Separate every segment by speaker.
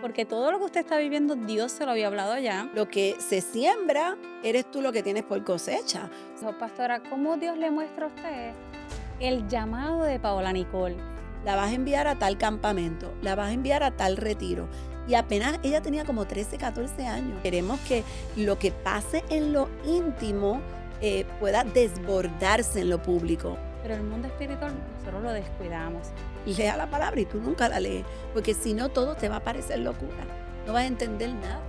Speaker 1: porque todo lo que usted está viviendo, Dios se lo había hablado ya.
Speaker 2: Lo que se siembra, eres tú lo que tienes por cosecha.
Speaker 1: Dijo, pastora, ¿cómo Dios le muestra a usted el llamado de Paola Nicole?
Speaker 2: La vas a enviar a tal campamento, la vas a enviar a tal retiro. Y apenas ella tenía como 13, 14 años. Queremos que lo que pase en lo íntimo pueda desbordarse en lo público.
Speaker 1: Pero el mundo espiritual nosotros lo descuidamos.
Speaker 2: Lea la palabra y tú nunca la lees, porque si no todo te va a parecer locura. No vas a entender nada.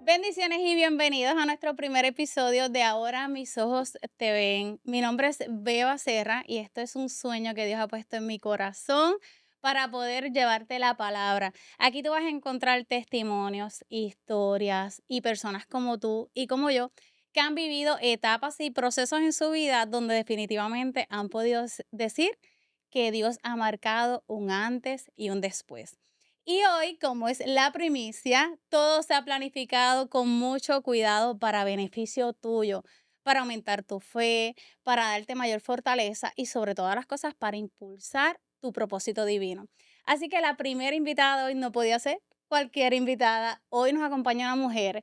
Speaker 1: Bendiciones y bienvenidos a nuestro primer episodio de Ahora mis ojos te ven. Mi nombre es Beba Serra y esto es un sueño que Dios ha puesto en mi corazón para poder llevarte la palabra. Aquí tú vas a encontrar testimonios, historias y personas como tú y como yo que han vivido etapas y procesos en su vida donde definitivamente han podido decir que Dios ha marcado un antes y un después. Y hoy, como es la primicia, todo se ha planificado con mucho cuidado para beneficio tuyo, para aumentar tu fe, para darte mayor fortaleza y sobre todas las cosas para impulsar tu propósito divino. Así que la primera invitada de hoy no podía ser cualquier invitada. Hoy nos acompaña una mujer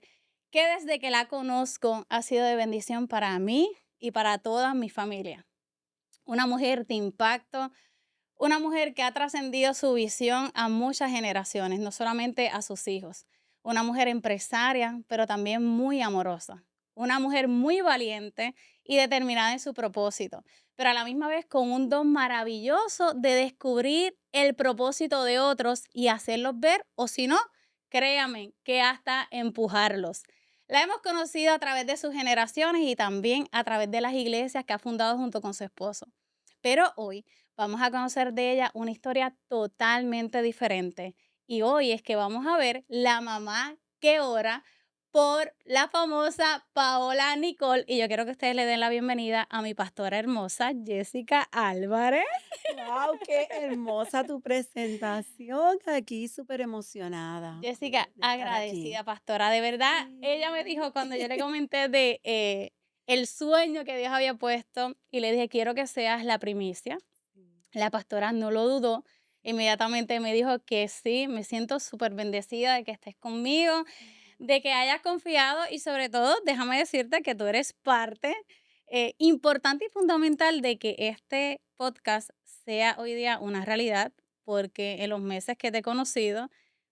Speaker 1: que desde que la conozco ha sido de bendición para mí y para toda mi familia. Una mujer de impacto, una mujer que ha trascendido su visión a muchas generaciones, no solamente a sus hijos. Una mujer empresaria, pero también muy amorosa. Una mujer muy valiente y determinada en su propósito, pero a la misma vez con un don maravilloso de descubrir el propósito de otros y hacerlos ver, o si no, créanme, que hasta empujarlos. La hemos conocido a través de sus generaciones y también a través de las iglesias que ha fundado junto con su esposo. Pero hoy vamos a conocer de ella una historia totalmente diferente. Y hoy es que vamos a ver la mamá que ora por la famosa Paola Nicole. Y yo quiero que ustedes le den la bienvenida a mi pastora hermosa, Jessica Álvarez.
Speaker 2: ¡Wow! ¡Qué hermosa tu presentación! Aquí súper emocionada
Speaker 1: Jessica,
Speaker 2: de estar aquí.
Speaker 1: agradecida, pastora. De verdad, ella me
Speaker 2: Sí.
Speaker 1: dijo cuando yo le comenté de el sueño que Dios había puesto y le dije, quiero que seas la primicia. La pastora no lo dudó, inmediatamente me dijo que sí, me siento súper bendecida de que estés conmigo, de que hayas confiado y sobre todo, déjame decirte que tú eres parte importante y fundamental de que este podcast sea hoy día una realidad, porque en los meses que te he conocido,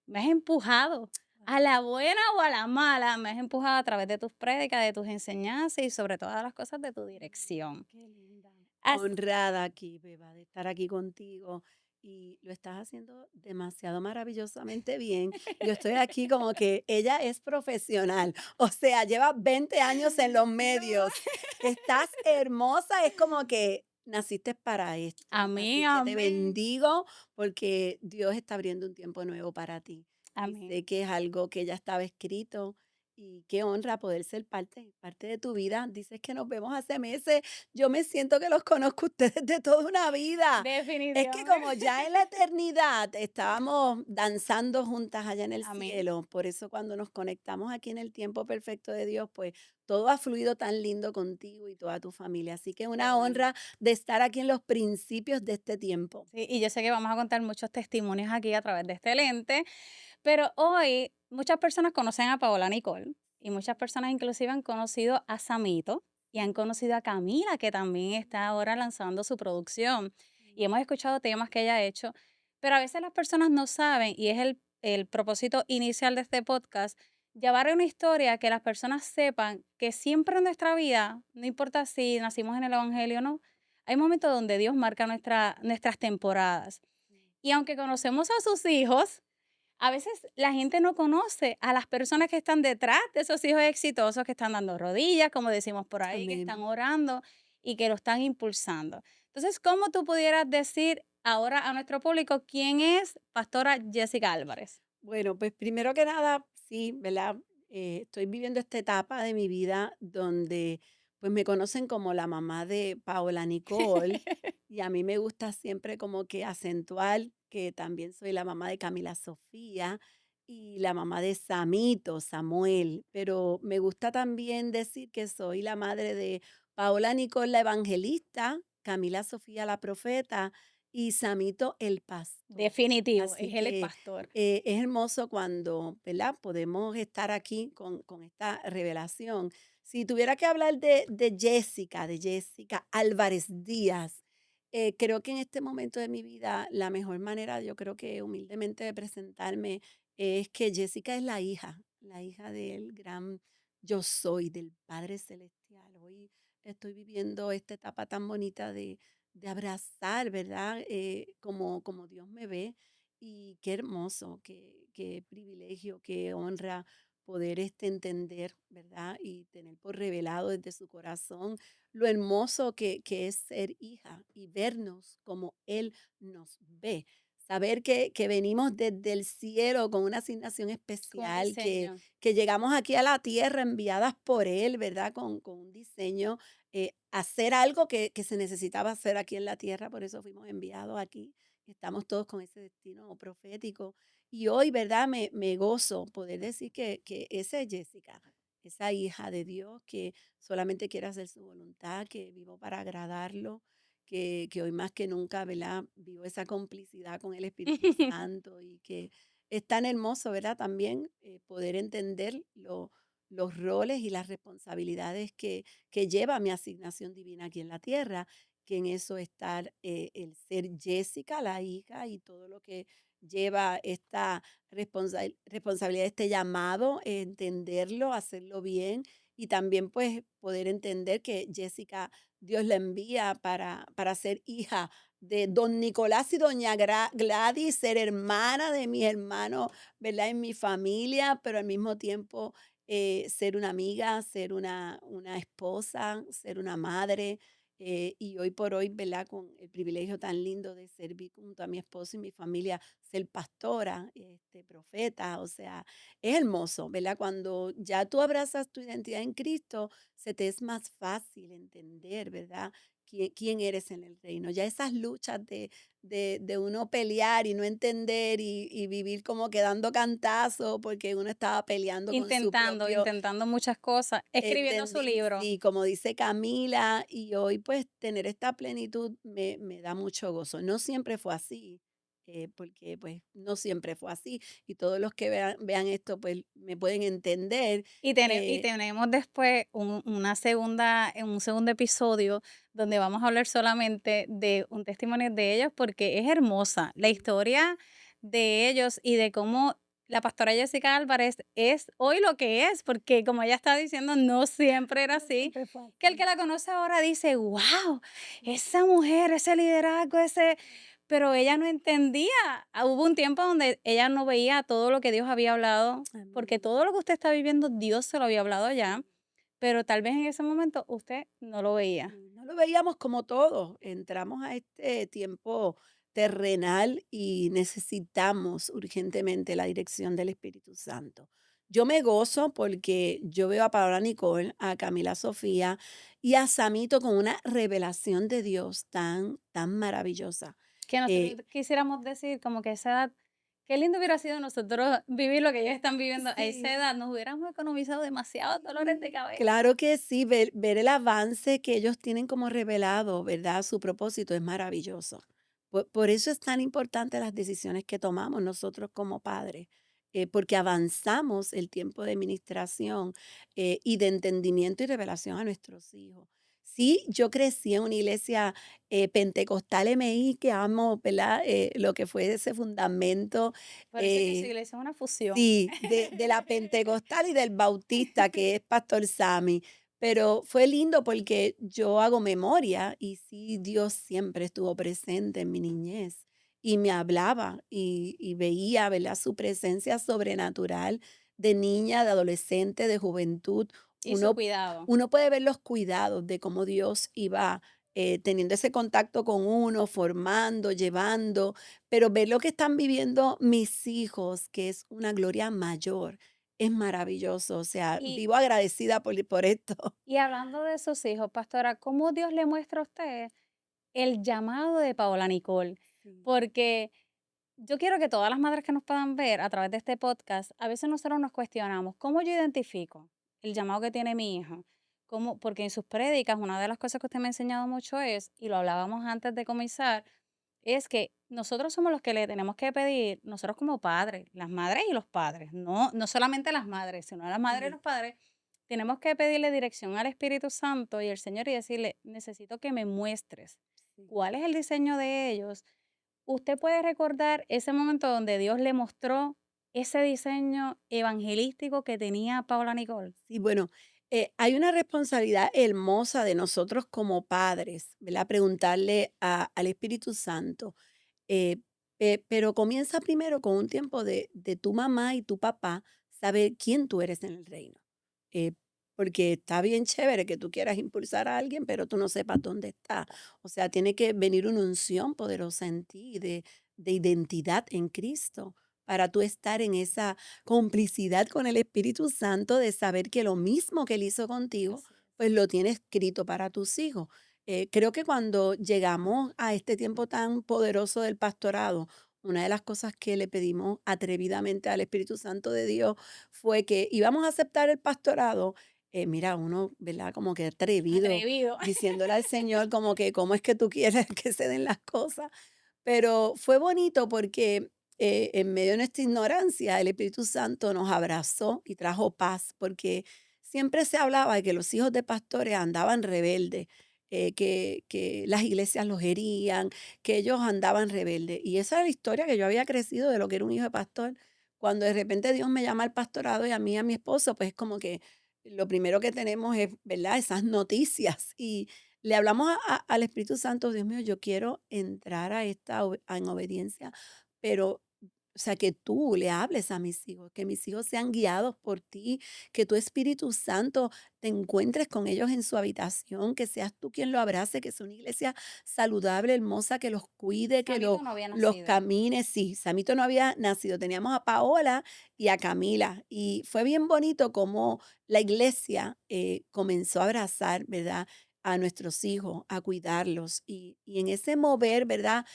Speaker 1: me has empujado a la buena o a la mala, me has empujado a través de tus prédicas, de tus enseñanzas y sobre todas las cosas de tu dirección.
Speaker 2: Qué linda.
Speaker 1: Así
Speaker 2: Honrada aquí, Beba, de estar aquí contigo. Y lo estás haciendo demasiado maravillosamente bien. Yo estoy aquí como que ella es profesional, o sea, lleva 20 años en los
Speaker 1: no.
Speaker 2: medios. Estás hermosa, es como que naciste para esto.
Speaker 1: Amén,
Speaker 2: Así que te
Speaker 1: amén,
Speaker 2: bendigo porque Dios está abriendo un tiempo nuevo para ti. Y
Speaker 1: amén.
Speaker 2: sé que es algo que ya estaba escrito. Y qué honra poder ser parte de tu vida. Dices que nos vemos hace meses. Yo me siento que los conozco a ustedes de toda una vida. Es que como
Speaker 1: Definitivamente.
Speaker 2: ya en la eternidad estábamos danzando juntas allá en el
Speaker 1: Amén,
Speaker 2: cielo, por eso cuando nos conectamos aquí en el tiempo perfecto de Dios, pues todo ha fluido tan lindo contigo y toda tu familia. Así que
Speaker 1: qué
Speaker 2: una
Speaker 1: bueno.
Speaker 2: honra de estar aquí en los principios de este tiempo.
Speaker 1: Sí, y yo sé que vamos a contar muchos testimonios aquí a través de este lente, pero hoy muchas personas conocen a Paola Nicole y muchas personas inclusive han conocido a Samito y han conocido a Camila, que también está ahora lanzando su producción. Y hemos escuchado temas que ella ha hecho, pero a veces las personas no saben, y es el propósito inicial de este podcast, llevar una historia que las personas sepan que siempre en nuestra vida, no importa si nacimos en el Evangelio o no, hay momentos donde Dios marca nuestras temporadas. Y aunque conocemos a sus hijos, a veces la gente no conoce a las personas que están detrás de esos hijos exitosos que están dando rodillas, como decimos por ahí, que están
Speaker 2: Amén.
Speaker 1: orando y que lo están impulsando. Entonces, ¿cómo tú pudieras decir ahora a nuestro público quién es Pastora Jessica Álvarez?
Speaker 2: Bueno, pues primero que nada, sí, ¿verdad? Estoy viviendo esta etapa de mi vida donde pues me conocen como la mamá de Paola Nicole y a mí me gusta siempre como que acentuar que también soy la mamá de Camila Sofía y la mamá de Samito, Samuel, pero me gusta también decir que soy la madre de Paola Nicole la evangelista, Camila Sofía la profeta y Samito el pastor.
Speaker 1: Definitivo,
Speaker 2: Así
Speaker 1: es él el
Speaker 2: que
Speaker 1: pastor.
Speaker 2: es hermoso cuando, ¿verdad? Podemos estar aquí con esta revelación. Si tuviera que hablar de Jessica Álvarez Díaz, creo que en este momento de mi vida la mejor manera, yo creo que humildemente de presentarme es que Jessica es la hija del gran yo soy, del Padre Celestial. Hoy estoy viviendo esta etapa tan bonita de abrazar, ¿verdad? Como Dios me ve. Y qué hermoso, qué privilegio, qué honra poder entender, ¿verdad? Y tener por revelado desde su corazón lo hermoso que es ser hija y vernos como Él nos ve. Saber que venimos desde el cielo con una asignación
Speaker 1: Con un
Speaker 2: especial,
Speaker 1: diseño.
Speaker 2: que llegamos aquí a la tierra enviadas por Él, ¿verdad? Con un diseño, hacer algo que se necesitaba hacer aquí en la tierra, por eso fuimos enviados aquí. Estamos todos con ese destino profético. Y hoy, ¿verdad? Me gozo poder decir que esa es Jessica, esa hija de Dios que solamente quiere hacer su voluntad, que vivo para agradarlo, que hoy más que nunca, ¿verdad? Vivo esa complicidad con el Espíritu Santo y que es tan hermoso, ¿verdad? También poder entender los roles y las responsabilidades que lleva mi asignación divina aquí en la tierra, que en eso estar el ser Jessica, la hija, y todo lo que lleva esta responsabilidad, este llamado, entenderlo, hacerlo bien y también pues poder entender que Jessica, Dios la envía para ser hija de don Nicolás y doña Gladys, ser hermana de mis hermanos, ¿verdad? En mi familia, pero al mismo tiempo ser una amiga, ser una esposa, ser una madre. Y hoy por hoy, ¿verdad? Con el privilegio tan lindo de servir junto a mi esposo y mi familia, ser pastora, profeta, o sea, es hermoso, ¿verdad? Cuando ya tú abrazas tu identidad en Cristo, se te es más fácil entender, ¿verdad? Quién eres en el reino. Ya esas luchas de uno pelear y no entender y vivir como quedando cantazo porque uno estaba peleando con su
Speaker 1: Intentando,
Speaker 2: propio
Speaker 1: intentando muchas cosas, escribiendo su
Speaker 2: entendí,
Speaker 1: libro.
Speaker 2: sí, como dice Camila, y hoy pues tener esta plenitud me da mucho gozo. No siempre fue así, porque pues no siempre fue así, y todos los que vean esto pues me pueden entender
Speaker 1: Y
Speaker 2: que
Speaker 1: tenemos después un segundo episodio donde vamos a hablar solamente de un testimonio de ellos porque es hermosa la
Speaker 2: sí,
Speaker 1: historia de ellos y de cómo la pastora Jessica Álvarez es hoy lo que es, porque como ella está diciendo, no siempre era
Speaker 2: no
Speaker 1: así,
Speaker 2: siempre fue
Speaker 1: que el que
Speaker 2: así.
Speaker 1: la conoce ahora dice, wow, esa mujer, ese liderazgo, ese... Pero ella no entendía. Hubo un tiempo donde ella no veía todo lo que Dios había hablado porque
Speaker 2: Amén.
Speaker 1: todo lo que usted está viviendo, Dios se lo había hablado ya,
Speaker 2: Sí.
Speaker 1: pero tal vez en ese momento usted no lo veía.
Speaker 2: Sí, no lo veíamos como todos. Entramos a este tiempo terrenal y necesitamos urgentemente la dirección del Espíritu Santo. Yo me gozo porque yo veo a Paola Nicole, a Camila Sofía y a Samito con una revelación de Dios tan maravillosa.
Speaker 1: Que nosotros
Speaker 2: Eh,
Speaker 1: quisiéramos decir como que esa edad, qué lindo hubiera sido nosotros vivir lo que ellos están viviendo a esa
Speaker 2: sí,
Speaker 1: edad, nos hubiéramos economizado demasiados dolores de cabeza.
Speaker 2: claro que sí, ver el avance que ellos tienen como revelado, ¿verdad? Su propósito es maravilloso. Por eso es tan importante las decisiones que tomamos nosotros como padres, porque avanzamos el tiempo de ministración y de entendimiento y revelación a nuestros hijos. Sí, yo crecí en una iglesia pentecostal MI que amo, ¿verdad? Lo que fue ese fundamento.
Speaker 1: Parece que su
Speaker 2: eh,
Speaker 1: iglesia es una fusión.
Speaker 2: Sí, de la pentecostal y del bautista, que es Pastor Sammy. Pero fue lindo porque yo hago memoria y sí, Dios siempre estuvo presente en mi niñez y me hablaba y veía, ¿verdad? Su presencia sobrenatural de niña, de adolescente, de juventud.
Speaker 1: Y su
Speaker 2: Uno,
Speaker 1: cuidado.
Speaker 2: uno puede ver los cuidados de cómo Dios iba teniendo ese contacto con uno, formando, llevando, pero ver lo que están viviendo mis hijos, que es una gloria mayor, es maravilloso. O sea,
Speaker 1: Y,
Speaker 2: vivo agradecida por esto.
Speaker 1: y hablando de sus hijos, pastora, ¿cómo Dios le muestra a usted el llamado de Paola Nicole?
Speaker 2: Sí,
Speaker 1: Porque yo quiero que todas las madres que nos puedan ver a través de este podcast, a veces nosotros nos cuestionamos, ¿cómo yo identifico el llamado que tiene mi hija? como, porque en sus prédicas, una de las cosas que usted me ha enseñado mucho es, y lo hablábamos antes de comenzar, es que nosotros somos los que le tenemos que pedir, nosotros como padres, las madres y los padres, no solamente las madres, sino las madres y
Speaker 2: Sí,
Speaker 1: los padres, tenemos que pedirle dirección al Espíritu Santo y al Señor y decirle, necesito que me muestres
Speaker 2: sí.
Speaker 1: cuál es el diseño de ellos. ¿Usted puede recordar ese momento donde Dios le mostró ese diseño evangelístico que tenía Paula Nicole?
Speaker 2: Sí, bueno, hay una responsabilidad hermosa de nosotros como padres, ¿verdad? Preguntarle al Espíritu Santo. eh, pero comienza primero con un tiempo de tu mamá y tu papá saber quién tú eres en el reino. Eh, Porque está bien chévere que tú quieras impulsar a alguien, pero tú no sepas dónde está. O sea, tiene que venir una unción poderosa en ti de identidad en Cristo para tú estar en esa complicidad con el Espíritu Santo de saber que lo mismo que Él hizo contigo,
Speaker 1: Así es.
Speaker 2: pues lo tiene escrito para tus hijos. Creo que cuando llegamos a este tiempo tan poderoso del pastorado, una de las cosas que le pedimos atrevidamente al Espíritu Santo de Dios fue que íbamos a aceptar el pastorado. Mira, uno, ¿verdad? Como que atrevido,
Speaker 1: Atrevido.
Speaker 2: diciéndole al Señor como que, ¿cómo es que tú quieres que se den las cosas? Pero fue bonito porque en medio de nuestra ignorancia, el Espíritu Santo nos abrazó y trajo paz, porque siempre se hablaba de que los hijos de pastores andaban rebeldes, que las iglesias los herían, que ellos andaban rebeldes. Y esa era la historia que yo había crecido de lo que era un hijo de pastor. Cuando de repente Dios me llama al pastorado y a mí y a mi esposo, pues es como que lo primero que tenemos es, ¿verdad? Esas noticias. Y le hablamos al Espíritu Santo, Dios mío, yo quiero entrar a en obediencia, pero, o sea, que tú le hables a mis hijos, que mis hijos sean guiados por ti, que tu Espíritu Santo te encuentres con ellos en su habitación, que seas tú quien lo abrace, que sea una iglesia saludable, hermosa, que los cuide, que
Speaker 1: Samito no había
Speaker 2: los
Speaker 1: nacido.
Speaker 2: camine. Sí, Samito no había nacido, teníamos a Paola y a Camila, y fue bien bonito como la iglesia comenzó a abrazar, ¿verdad? A nuestros hijos, a cuidarlos. Y en ese mover, ¿verdad?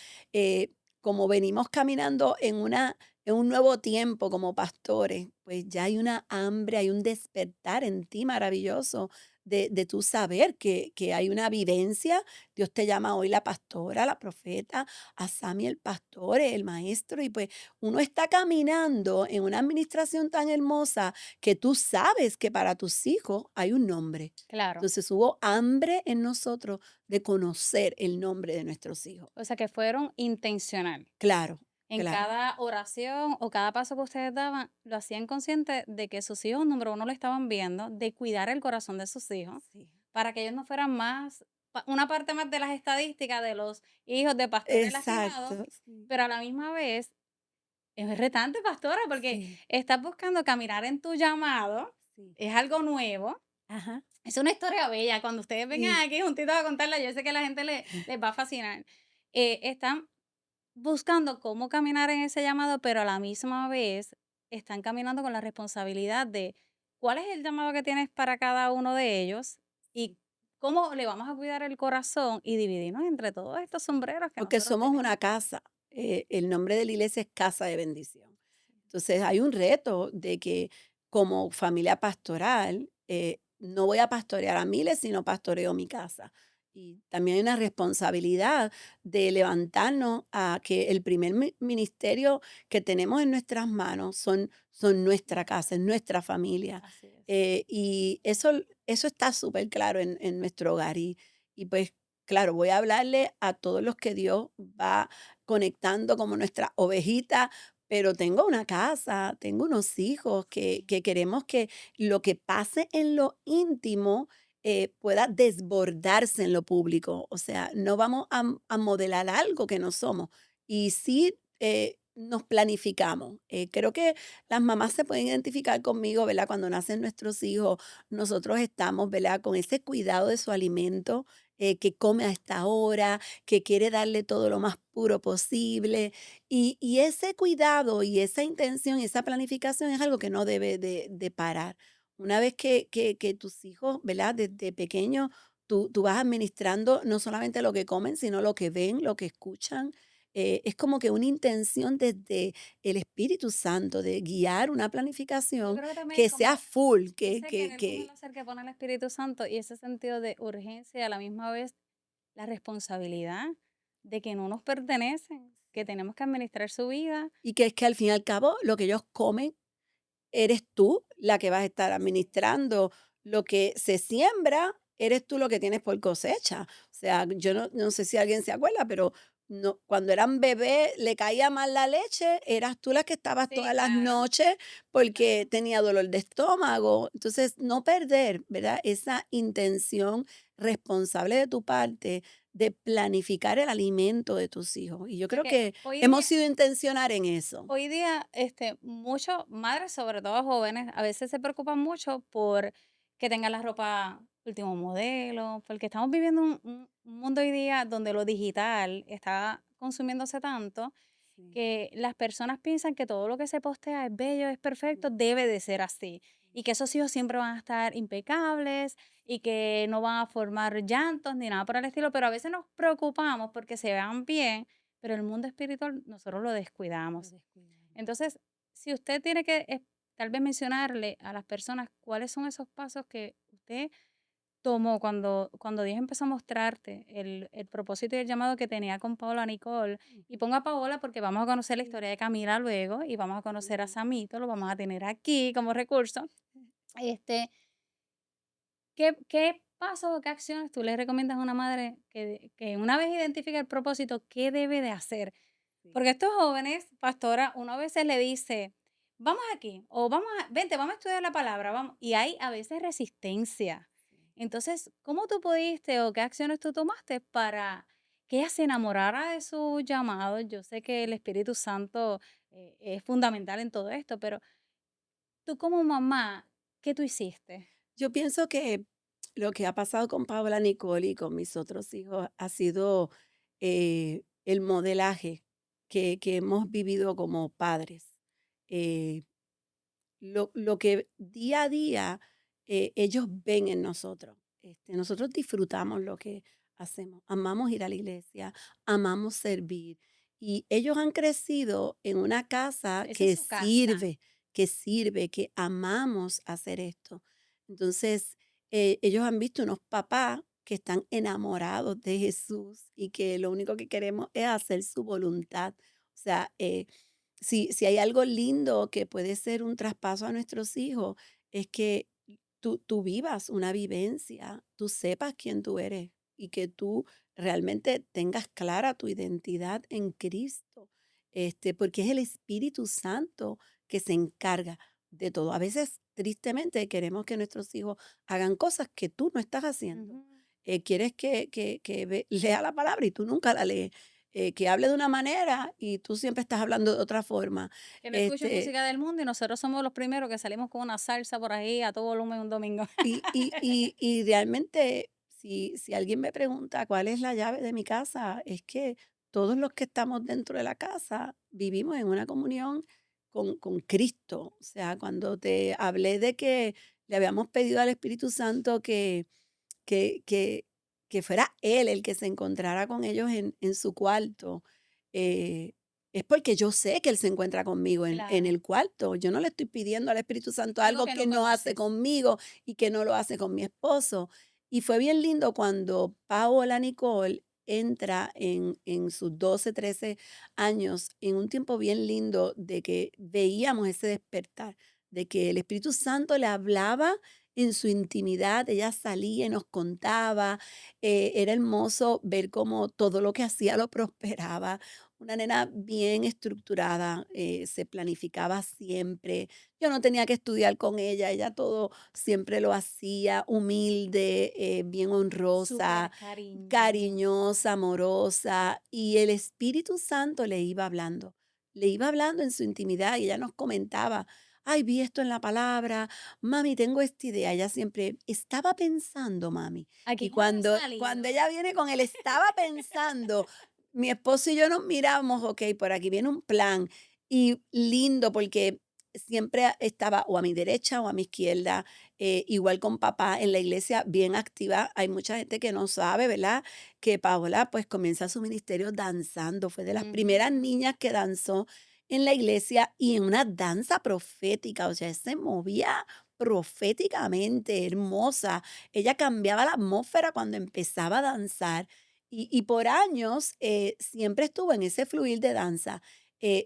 Speaker 2: Como venimos caminando en un nuevo tiempo como pastores, pues ya hay una hambre, hay un despertar en ti maravilloso de tu saber que hay una vivencia. Dios te llama hoy la pastora, la profeta, a Sami el pastor, el maestro, y pues uno está caminando en una administración tan hermosa que tú sabes que para tus hijos hay un nombre.
Speaker 1: Claro.
Speaker 2: Entonces hubo hambre en nosotros de conocer el nombre de nuestros hijos.
Speaker 1: O sea, que fueron intencional.
Speaker 2: Claro,
Speaker 1: En
Speaker 2: claro.
Speaker 1: cada oración o cada paso que ustedes daban, lo hacían consciente de que sus hijos, número uno, lo estaban viendo, de cuidar el corazón de sus hijos,
Speaker 2: Sí.
Speaker 1: para que ellos no fueran más, una parte más de las estadísticas de los hijos de pastores lastimados,
Speaker 2: Exacto, sí,
Speaker 1: pero a la misma vez es retante, pastora, porque
Speaker 2: sí,
Speaker 1: estás buscando caminar en tu llamado,
Speaker 2: sí.
Speaker 1: es algo nuevo.
Speaker 2: Ajá,
Speaker 1: Es una historia bella. Cuando ustedes vengan
Speaker 2: sí.
Speaker 1: aquí juntitos a contarla, yo sé que a la gente les va a fascinar. Están buscando cómo caminar en ese llamado, pero a la misma vez están caminando con la responsabilidad de cuál es el llamado que tienes para cada uno de ellos y cómo le vamos a cuidar el corazón y dividirnos entre todos estos sombreros que
Speaker 2: Porque
Speaker 1: nosotros
Speaker 2: somos
Speaker 1: tenemos.
Speaker 2: una casa. El nombre de la iglesia es Casa de Bendición. Entonces hay un reto de que como familia pastoral, no voy a pastorear a miles, sino pastoreo mi casa. Y también hay una responsabilidad de levantarnos a que el primer ministerio que tenemos en nuestras manos son nuestra casa, es nuestra familia.
Speaker 1: Así es.
Speaker 2: Y eso está súper claro en nuestro hogar. Y pues, claro, voy a hablarle a todos los que Dios va conectando como nuestra ovejita, pero tengo una casa, tengo unos hijos que queremos que lo que pase en lo íntimo pueda desbordarse en lo público. O sea, no vamos a modelar algo que no somos. Y sí nos planificamos. Creo que las mamás se pueden identificar conmigo, ¿verdad? Cuando nacen nuestros hijos, nosotros estamos, ¿verdad? Con ese cuidado de su alimento, que come a esta hora, que quiere darle todo lo más puro posible. Y ese cuidado y esa intención y esa planificación es algo que no debe de parar. Una vez que tus hijos, ¿verdad? Desde pequeños, tú vas administrando no solamente lo que comen, sino lo que ven, lo que escuchan. Es como que una intención desde el Espíritu Santo de guiar una
Speaker 1: Yo
Speaker 2: planificación
Speaker 1: creo que también
Speaker 2: que sea
Speaker 1: como
Speaker 2: full,
Speaker 1: ese querer complacer que pone el Espíritu Santo y ese sentido de urgencia y a la misma vez la responsabilidad de que no nos pertenecen, que tenemos que administrar su vida.
Speaker 2: y que es que al fin y al cabo lo que ellos comen eres tú la que vas a estar administrando. Lo que se siembra, eres tú lo que tienes por cosecha. O sea, yo no sé si alguien se acuerda, pero no, cuando eran bebés le caía mal la leche, eras tú la que estabas
Speaker 1: Sí,
Speaker 2: todas las
Speaker 1: claro,
Speaker 2: noches porque
Speaker 1: claro.
Speaker 2: tenía dolor de estómago. Entonces, no perder, ¿verdad? Esa intención responsable de tu parte de planificar el alimento de tus hijos. Y yo creo
Speaker 1: Porque
Speaker 2: que
Speaker 1: hoy
Speaker 2: hemos
Speaker 1: día
Speaker 2: sido intencionar en eso.
Speaker 1: Hoy día, muchos madres, sobre todo jóvenes, a veces se preocupan mucho por que tengan la ropa último modelo, porque estamos viviendo un mundo hoy día donde lo digital está consumiéndose tanto
Speaker 2: Sí.
Speaker 1: que las personas piensan que todo lo que se postea es bello, es perfecto, debe de ser así. Y que esos hijos siempre van a estar impecables y que no van a formar llantos ni nada por el estilo, pero a veces nos preocupamos porque se vean bien, pero el mundo espiritual nosotros lo
Speaker 2: Lo
Speaker 1: descuidamos.
Speaker 2: descuidamos.
Speaker 1: Entonces, si usted tiene que tal vez mencionarle a las personas cuáles son esos pasos que usted tomó cuando Dios empezó a mostrarte el propósito y el llamado que tenía con Paola Nicole, y
Speaker 2: Ujú.
Speaker 1: pongo a Paola porque vamos a conocer la
Speaker 2: Sí,
Speaker 1: historia de Camila luego y vamos a conocer a
Speaker 2: sí.
Speaker 1: Samito, lo vamos a tener aquí como recurso. Este, ¿qué pasos o qué acciones tú le recomiendas a una madre que una vez identifica el propósito, qué debe de hacer?
Speaker 2: Sí,
Speaker 1: Porque estos jóvenes, pastora, uno a veces le dice, vamos aquí, o vente, vamos a estudiar la palabra, vamos. Y hay a veces resistencia.
Speaker 2: sí.
Speaker 1: Entonces, ¿cómo tú pudiste o qué acciones tú tomaste para que ella se enamorara de su llamado? Yo sé que el Espíritu Santo es fundamental en todo esto, pero tú como mamá, ¿qué tú hiciste?
Speaker 2: Yo pienso que lo que ha pasado con Paola Nicole y con mis otros hijos ha sido el modelaje que hemos vivido como padres. Eh, lo que día a día ellos ven en nosotros. Nosotros disfrutamos lo que hacemos, amamos ir a la iglesia, amamos servir. Y ellos han crecido en una casa
Speaker 1: Esa es su casa.
Speaker 2: que sirve, que amamos hacer esto. Entonces, ellos han visto unos papás que están enamorados de Jesús y que lo único que queremos es hacer su voluntad. O sea, si hay algo lindo que puede ser un traspaso a nuestros hijos, es que tú vivas una vivencia, tú sepas quién tú eres y que tú realmente tengas clara tu identidad en Cristo, porque es el Espíritu Santo que se encarga de todo. A veces, tristemente, queremos que nuestros hijos hagan cosas que tú no estás haciendo.
Speaker 1: Ujú.
Speaker 2: Quieres que lea la palabra y tú nunca la lees, que hable de una manera y tú siempre estás hablando de otra forma.
Speaker 1: Que no escuchen
Speaker 2: Este,
Speaker 1: música del mundo y nosotros somos los primeros que salimos con una salsa por ahí a todo volumen un domingo.
Speaker 2: y realmente, si alguien me pregunta cuál es la llave de mi casa, es que todos los que estamos dentro de la casa vivimos en una comunión con Cristo. O sea, cuando te hablé de que le habíamos pedido al Espíritu Santo que que que fuera él el que se encontrara con ellos en su cuarto, eh, es porque yo sé que él se encuentra conmigo en
Speaker 1: Claro,
Speaker 2: el cuarto. Yo no le estoy pidiendo al Espíritu Santo
Speaker 1: algo
Speaker 2: algo
Speaker 1: que
Speaker 2: que
Speaker 1: no
Speaker 2: no hace
Speaker 1: conoces.
Speaker 2: conmigo y que no lo hace con mi esposo. Y fue bien lindo cuando Paola Nicole entra en sus 12 13 años, en un tiempo bien lindo de que veíamos ese despertar, de que el Espíritu Santo le hablaba en su intimidad, ella salía y nos contaba, era hermoso ver cómo todo lo que hacía lo prosperaba, una nena bien estructurada, se planificaba siempre, yo no tenía que estudiar con ella todo siempre lo hacía, humilde, bien
Speaker 1: Súper
Speaker 2: honrosa, cariñosa,
Speaker 1: cariñosa.
Speaker 2: amorosa, y el Espíritu Santo le iba hablando en su intimidad y ella nos comentaba, ay, vi esto en la palabra, mami, tengo esta idea. Ella siempre estaba pensando, mami.
Speaker 1: Aquí
Speaker 2: Y
Speaker 1: habrá
Speaker 2: cuando
Speaker 1: salido.
Speaker 2: ella viene con él, estaba pensando, mi esposo y yo nos miramos, ok, por aquí viene un plan. Y lindo porque siempre estaba o a mi derecha o a mi izquierda. igual con papá en la iglesia, bien activa. Hay mucha gente que no sabe, ¿verdad? Que Paola pues comienza su ministerio danzando. Fue de las primeras
Speaker 1: Ujú.
Speaker 2: niñas que danzó en la iglesia y en una danza profética, o sea, se movía proféticamente, hermosa. Ella cambiaba la atmósfera cuando empezaba a danzar y por años siempre estuvo en ese fluir de danza.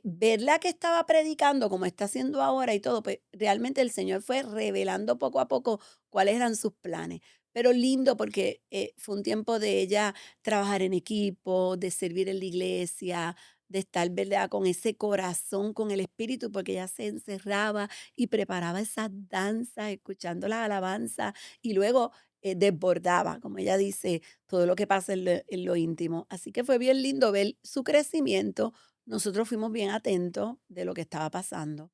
Speaker 2: Verla que estaba predicando como está haciendo ahora y todo, pues realmente el Señor fue revelando poco a poco cuáles eran sus planes. Pero lindo porque fue un tiempo de ella trabajar en equipo, de servir en la iglesia, de estar, ¿verdad?, con ese corazón, con el espíritu, porque ella se encerraba y preparaba esas danzas, escuchando las alabanzas y luego desbordaba, como ella dice, todo lo que pasa en lo íntimo. Así que fue bien lindo ver su crecimiento. Nosotros fuimos bien atentos de lo que estaba pasando.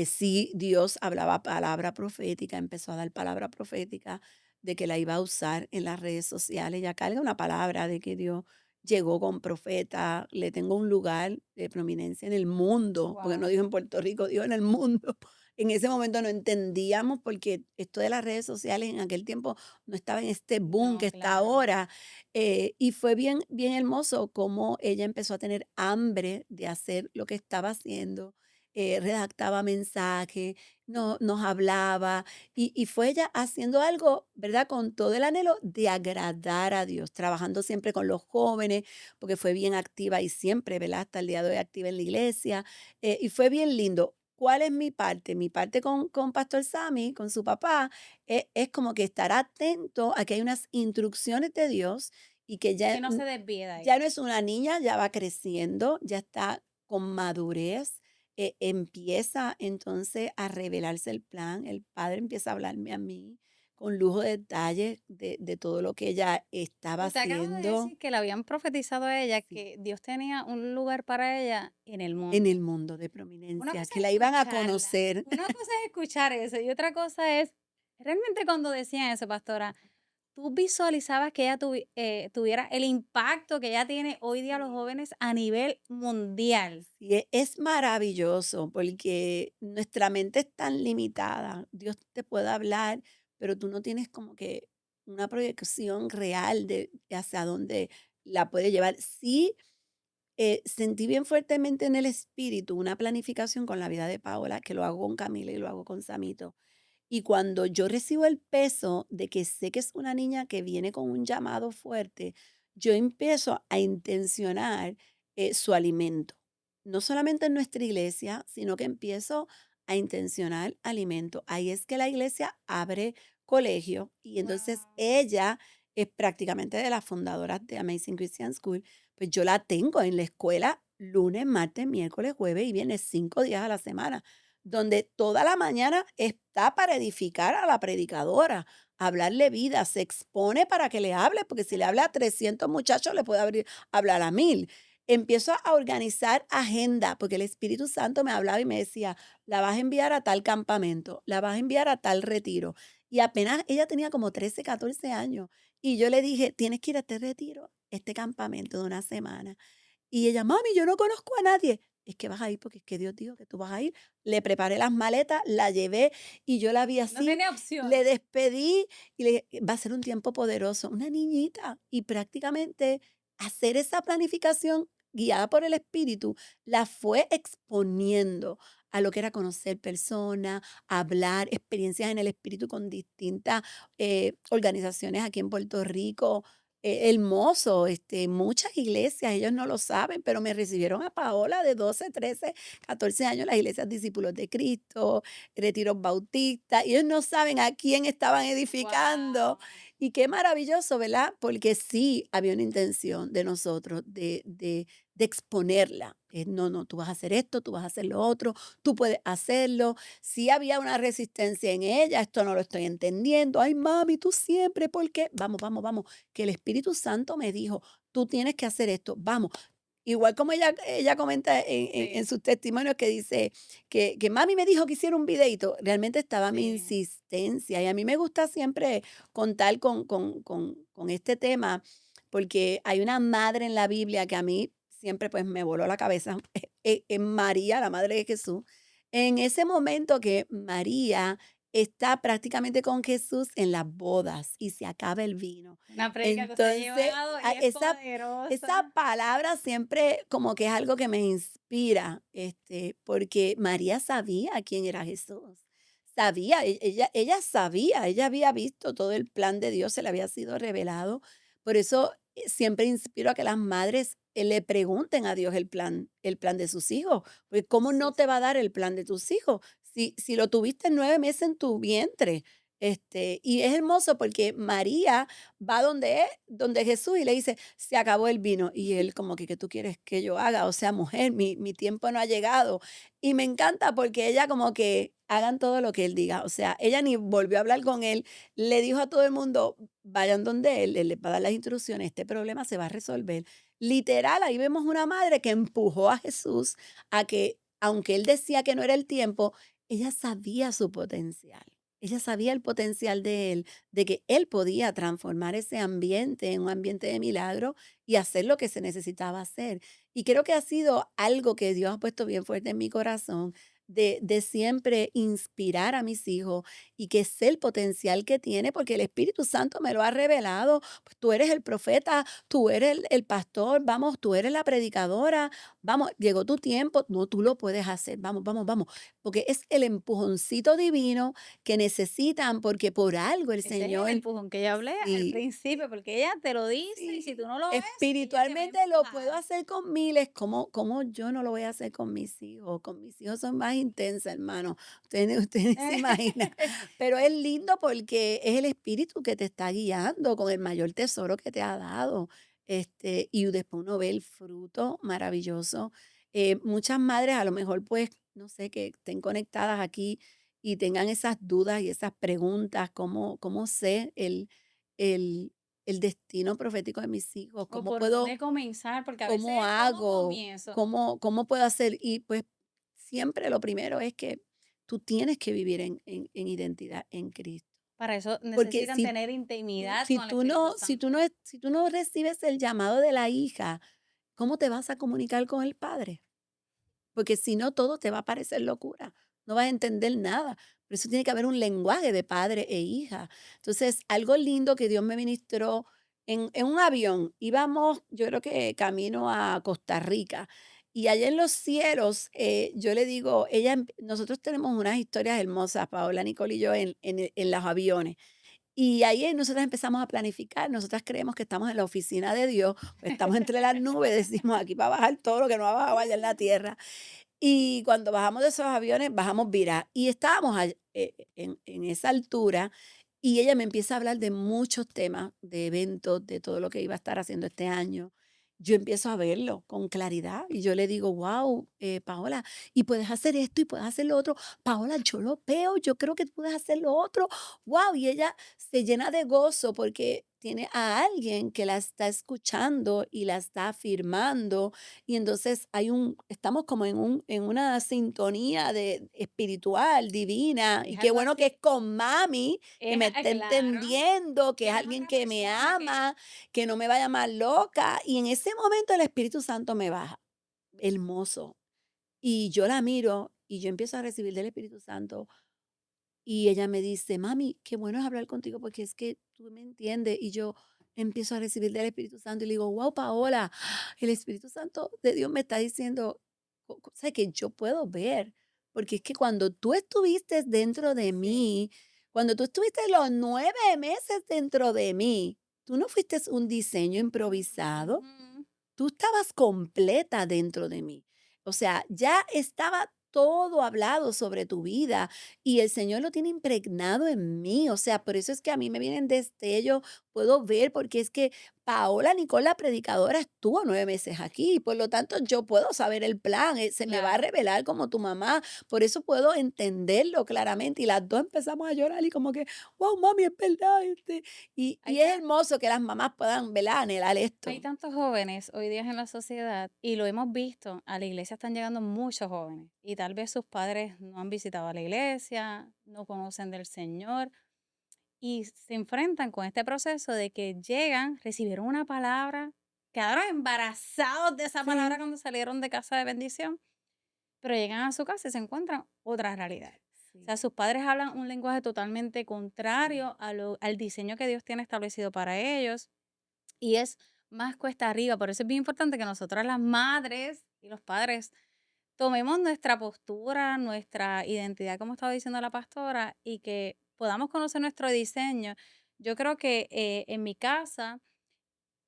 Speaker 2: Sí, Dios hablaba palabra profética, empezó a dar palabra profética de que la iba a usar en las redes sociales. Ya carga una palabra de que Dios llegó con profeta, le tengo un lugar de prominencia en el mundo, porque no
Speaker 1: Guau.
Speaker 2: dijo en Puerto Rico, dijo en el mundo. En ese momento no entendíamos porque esto de las redes sociales en aquel tiempo no estaba en este boom
Speaker 1: No,
Speaker 2: que está
Speaker 1: claro.
Speaker 2: ahora. Y fue bien, bien hermoso cómo ella empezó a tener hambre de hacer lo que estaba haciendo. Redactaba mensajes, nos hablaba y fue ella haciendo algo, ¿verdad? Con todo el anhelo de agradar a Dios, trabajando siempre con los jóvenes, porque fue bien activa y siempre, ¿verdad? Hasta el día de hoy activa en la iglesia. Y fue bien lindo. ¿Cuál es mi parte? Mi parte con Pastor Sammy, con su papá, es como que estar atento a que hay unas instrucciones de Dios y que
Speaker 1: Que no se desvíe de
Speaker 2: ya
Speaker 1: ahí.
Speaker 2: no es una niña, ya va creciendo, ya está con madurez, empieza entonces a revelarse el plan, el padre empieza a hablarme a mí con lujo de detalles de todo lo que ella estaba
Speaker 1: Usted acaba de
Speaker 2: haciendo,
Speaker 1: decir que le habían profetizado a ella
Speaker 2: sí,
Speaker 1: que Dios tenía un lugar para ella en el
Speaker 2: en
Speaker 1: mundo.
Speaker 2: el mundo de
Speaker 1: Una
Speaker 2: prominencia,
Speaker 1: cosa
Speaker 2: que
Speaker 1: es
Speaker 2: la iban a
Speaker 1: escucharla,
Speaker 2: conocer.
Speaker 1: una cosa es escuchar eso y otra cosa es, realmente cuando decían eso, pastora, ¿tú visualizabas que ella tuviera el impacto que ella tiene hoy día los
Speaker 2: Sí.
Speaker 1: jóvenes a nivel mundial?
Speaker 2: Sí, es maravilloso porque nuestra mente es tan limitada. Dios te puede hablar, pero tú no tienes como que una proyección real de hacia dónde la puede llevar. Sí, sentí bien fuertemente en el espíritu una planificación con la vida de Paola, que lo hago con Camila y lo hago con Samito. Y cuando yo recibo el peso de que sé que es una niña que viene con un llamado fuerte, yo empiezo a intencionar su alimento. No solamente en nuestra iglesia, sino que empiezo a intencionar alimento. Ahí es que la iglesia abre colegio y entonces
Speaker 1: Wow.
Speaker 2: ella es prácticamente de las fundadoras de Amazing Christian School. Pues yo la tengo en la escuela lunes, martes, miércoles, jueves y viernes, 5 días a la semana donde toda la mañana está para edificar a la predicadora, hablarle vida, se expone para que le hable, porque si le habla a 300 muchachos, le puede hablar a 1000. Empiezo a organizar agenda, porque el Espíritu Santo me hablaba y me decía, la vas a enviar a tal campamento, la vas a enviar a tal retiro. Y apenas ella tenía como 13, 14 años. Y yo le dije, tienes que ir a este retiro, este campamento de una semana. Y ella, mami, yo no conozco a nadie. Es que vas a ir porque es que Dios dijo que tú vas a ir. Le preparé las maletas, la llevé y yo la vi
Speaker 1: No
Speaker 2: así,
Speaker 1: tiene
Speaker 2: le
Speaker 1: opción.
Speaker 2: despedí y le dije, va a ser un tiempo poderoso, una niñita. Y prácticamente hacer esa planificación guiada por el Espíritu, la fue exponiendo a lo que era conocer personas, hablar, experiencias en el Espíritu con distintas organizaciones aquí en Puerto Rico, hermoso, muchas iglesias, ellos no lo saben, pero me recibieron a Paola de 12, 13, 14 años, las iglesias Discípulos de Cristo, Retiros Bautistas, y ellos no saben a quién estaban edificando.
Speaker 1: Wow.
Speaker 2: Y qué maravilloso, ¿verdad? Porque sí había una intención de nosotros de exponerla. No, no, tú vas a hacer esto, tú vas a hacer lo otro, tú puedes hacerlo. Sí había una resistencia en ella, esto no lo estoy entendiendo. Ay, mami, tú siempre, ¿por qué? Vamos, vamos, vamos que el Espíritu Santo me dijo, tú tienes que hacer esto, vamos. Igual como ella comenta en
Speaker 1: Sí,
Speaker 2: sus testimonios que dice que mami me dijo que hiciera un videito, realmente estaba mi
Speaker 1: sí.
Speaker 2: insistencia y a mí me gusta siempre contar con este tema porque hay una madre en la Biblia que a mí siempre pues me voló la cabeza, es María, la madre de Jesús. En ese momento que María está prácticamente con Jesús en las bodas y se acaba el vino.
Speaker 1: Una prédica que usted ha
Speaker 2: Entonces,
Speaker 1: llevado y es
Speaker 2: esa
Speaker 1: poderosa.
Speaker 2: palabra siempre como que es algo que me inspira, porque María sabía quién era Jesús. Sabía, ella sabía, ella había visto todo el plan de Dios, se le había sido revelado. Por eso siempre inspiro a que las madres le pregunten a Dios el plan de sus hijos. Porque ¿cómo
Speaker 1: Sí,
Speaker 2: no
Speaker 1: sí.
Speaker 2: te va a dar el plan de tus hijos? Si lo tuviste 9 meses en tu vientre. Y es hermoso porque María va donde Jesús y le dice, se acabó el vino. Y él como que, ¿qué tú quieres que yo haga? O sea, mujer, mi tiempo no ha llegado. Y me encanta porque ella como que hagan todo lo que él diga. O sea, ella ni volvió a hablar con él, le dijo a todo el mundo, vayan donde él les va a dar las instrucciones, este problema se va a resolver. Literal, ahí vemos una madre que empujó a Jesús a que, aunque él decía que no era el tiempo, ella sabía su potencial. Ella sabía el potencial de él, de que él podía transformar ese ambiente en un ambiente de milagro y hacer lo que se necesitaba hacer. Y creo que ha sido algo que Dios ha puesto bien fuerte en mi corazón, de siempre inspirar a mis hijos y que sé el potencial que tiene, porque el Espíritu Santo me lo ha revelado. Pues tú eres el profeta, tú eres el pastor, vamos, tú eres la predicadora, vamos, llegó tu tiempo, no, tú lo puedes hacer, vamos, vamos, vamos, porque es el empujoncito divino que necesitan, porque por algo el
Speaker 1: Ese es el
Speaker 2: Señor,
Speaker 1: empujón que yo hablé al
Speaker 2: sí,
Speaker 1: principio, porque ella te lo dice y si
Speaker 2: sí,
Speaker 1: tú no lo ves, ella te va a
Speaker 2: espiritualmente lo puedo
Speaker 1: empujar.
Speaker 2: hacer con miles, ¿cómo yo no lo voy a hacer con mis hijos? Con mis hijos son más intensas, hermano. Ustedes ni se imaginan. Pero es lindo porque es el espíritu que te está guiando con el mayor tesoro que te ha dado. Y después uno ve el fruto maravilloso. Muchas madres a lo mejor, pues, no sé, que estén conectadas aquí y tengan esas dudas y esas preguntas, ¿cómo sé el el destino profético de mis hijos?
Speaker 1: O
Speaker 2: ¿Cómo
Speaker 1: por
Speaker 2: puedo,
Speaker 1: dónde comenzar, porque a veces
Speaker 2: cómo
Speaker 1: es cómo
Speaker 2: hago?
Speaker 1: comienzo.
Speaker 2: ¿Cómo puedo hacer? Y pues siempre lo primero es que tú tienes que vivir en identidad en Cristo.
Speaker 1: Para eso
Speaker 2: Porque
Speaker 1: necesitan tener intimidad con el Espíritu Santo.
Speaker 2: si tú no recibes el llamado de la hija, ¿cómo te vas a comunicar con el padre? Porque si no, todo te va a parecer locura, no vas a entender nada. Por eso tiene que haber un lenguaje de padre e hija. Entonces, algo lindo que Dios me ministró en un avión, íbamos, yo creo que camino a Costa Rica, y allá en los cielos, yo le digo, nosotros tenemos unas historias hermosas, Paola, Nicole y yo, en los aviones. Y ahí nosotras empezamos a planificar, nosotras creemos que estamos en la oficina de Dios, pues estamos entre las nubes, decimos aquí va a bajar todo lo que no ha bajado allá en la tierra. Y cuando bajamos de esos aviones, bajamos Vira. Y estábamos en esa altura y ella me empieza a hablar de muchos temas, de eventos, de todo lo que iba a estar haciendo este año. Yo empiezo a verlo con claridad y yo le digo, wow, Paola, y puedes hacer esto y puedes hacer lo otro. Paola, yo lo veo, yo creo que puedes hacer lo otro. Wow, y ella se llena de gozo porque tiene a alguien que la está escuchando y la está afirmando y entonces estamos como en una sintonía de espiritual, divina, y
Speaker 1: Es
Speaker 2: qué
Speaker 1: algo
Speaker 2: bueno que es
Speaker 1: así,
Speaker 2: con mami, que me está
Speaker 1: claro,
Speaker 2: entendiendo, que es
Speaker 1: tienes
Speaker 2: alguien
Speaker 1: otra
Speaker 2: que me
Speaker 1: persona que
Speaker 2: ama, que no me va a llamar loca. Y en ese momento el Espíritu Santo me baja, hermoso. Y yo la miro y yo empiezo a recibir del Espíritu Santo y ella me dice, mami, qué bueno es hablar contigo porque es que tú me entiendes. Y yo empiezo a recibir del Espíritu Santo y le digo, wow, Paola, el Espíritu Santo de Dios me está diciendo, o que yo puedo ver. Porque es que cuando tú estuviste dentro de
Speaker 1: sí.
Speaker 2: mí, cuando tú estuviste los 9 meses dentro de mí, tú no fuiste un diseño improvisado,
Speaker 1: Ujú.
Speaker 2: tú estabas completa dentro de mí. O sea, ya estaba todo hablado sobre tu vida y el Señor lo tiene impregnado en mí. O sea, por eso es que a mí me vienen destellos, puedo ver, porque es que Paola Nicole, la predicadora, estuvo 9 meses aquí, y por lo tanto yo puedo saber el plan, se me va a
Speaker 1: Claro.
Speaker 2: revelar como tu mamá, por eso puedo entenderlo claramente. Y las dos empezamos a llorar y como que, wow, mami, es verdad. Y
Speaker 1: Hay,
Speaker 2: es
Speaker 1: ta-
Speaker 2: hermoso que las mamás puedan, ¿verdad?, anhelar
Speaker 1: hay
Speaker 2: esto.
Speaker 1: tantos jóvenes hoy día en la sociedad y lo hemos visto, a la iglesia están llegando muchos jóvenes y tal vez sus padres no han visitado a la iglesia, no conocen del Señor y se enfrentan con este proceso de que llegan, recibieron una palabra, quedaron embarazados de esa palabra
Speaker 2: Sí.
Speaker 1: cuando salieron de casa de bendición, pero llegan a su casa y se encuentran otra realidad. O
Speaker 2: Sí.
Speaker 1: sea, sus padres hablan un lenguaje totalmente
Speaker 2: Sí.
Speaker 1: contrario al diseño que Dios tiene establecido para ellos y es más cuesta arriba. Por eso es bien importante que nosotras las madres y los padres tomemos nuestra postura, nuestra identidad, como estaba diciendo la pastora, y que podamos conocer nuestro diseño. Yo creo que en mi casa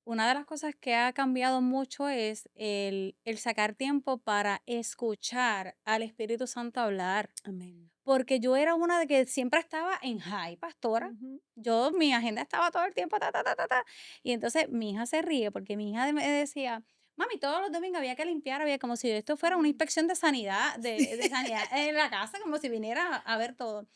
Speaker 1: una de las cosas que ha cambiado mucho es el sacar tiempo para escuchar al Espíritu Santo hablar,
Speaker 2: Amén.
Speaker 1: porque yo era una de que siempre estaba en high, pastora.
Speaker 2: Ujú.
Speaker 1: Mi agenda estaba todo el tiempo, ta, ta, ta, ta, ta. Y entonces mi hija se ríe porque mi hija me decía, mami, todos los domingos había que limpiar, había como si esto fuera una
Speaker 2: Mm.
Speaker 1: inspección de sanidad, de
Speaker 2: Sí.
Speaker 1: sanidad en la casa, como si viniera a ver todo.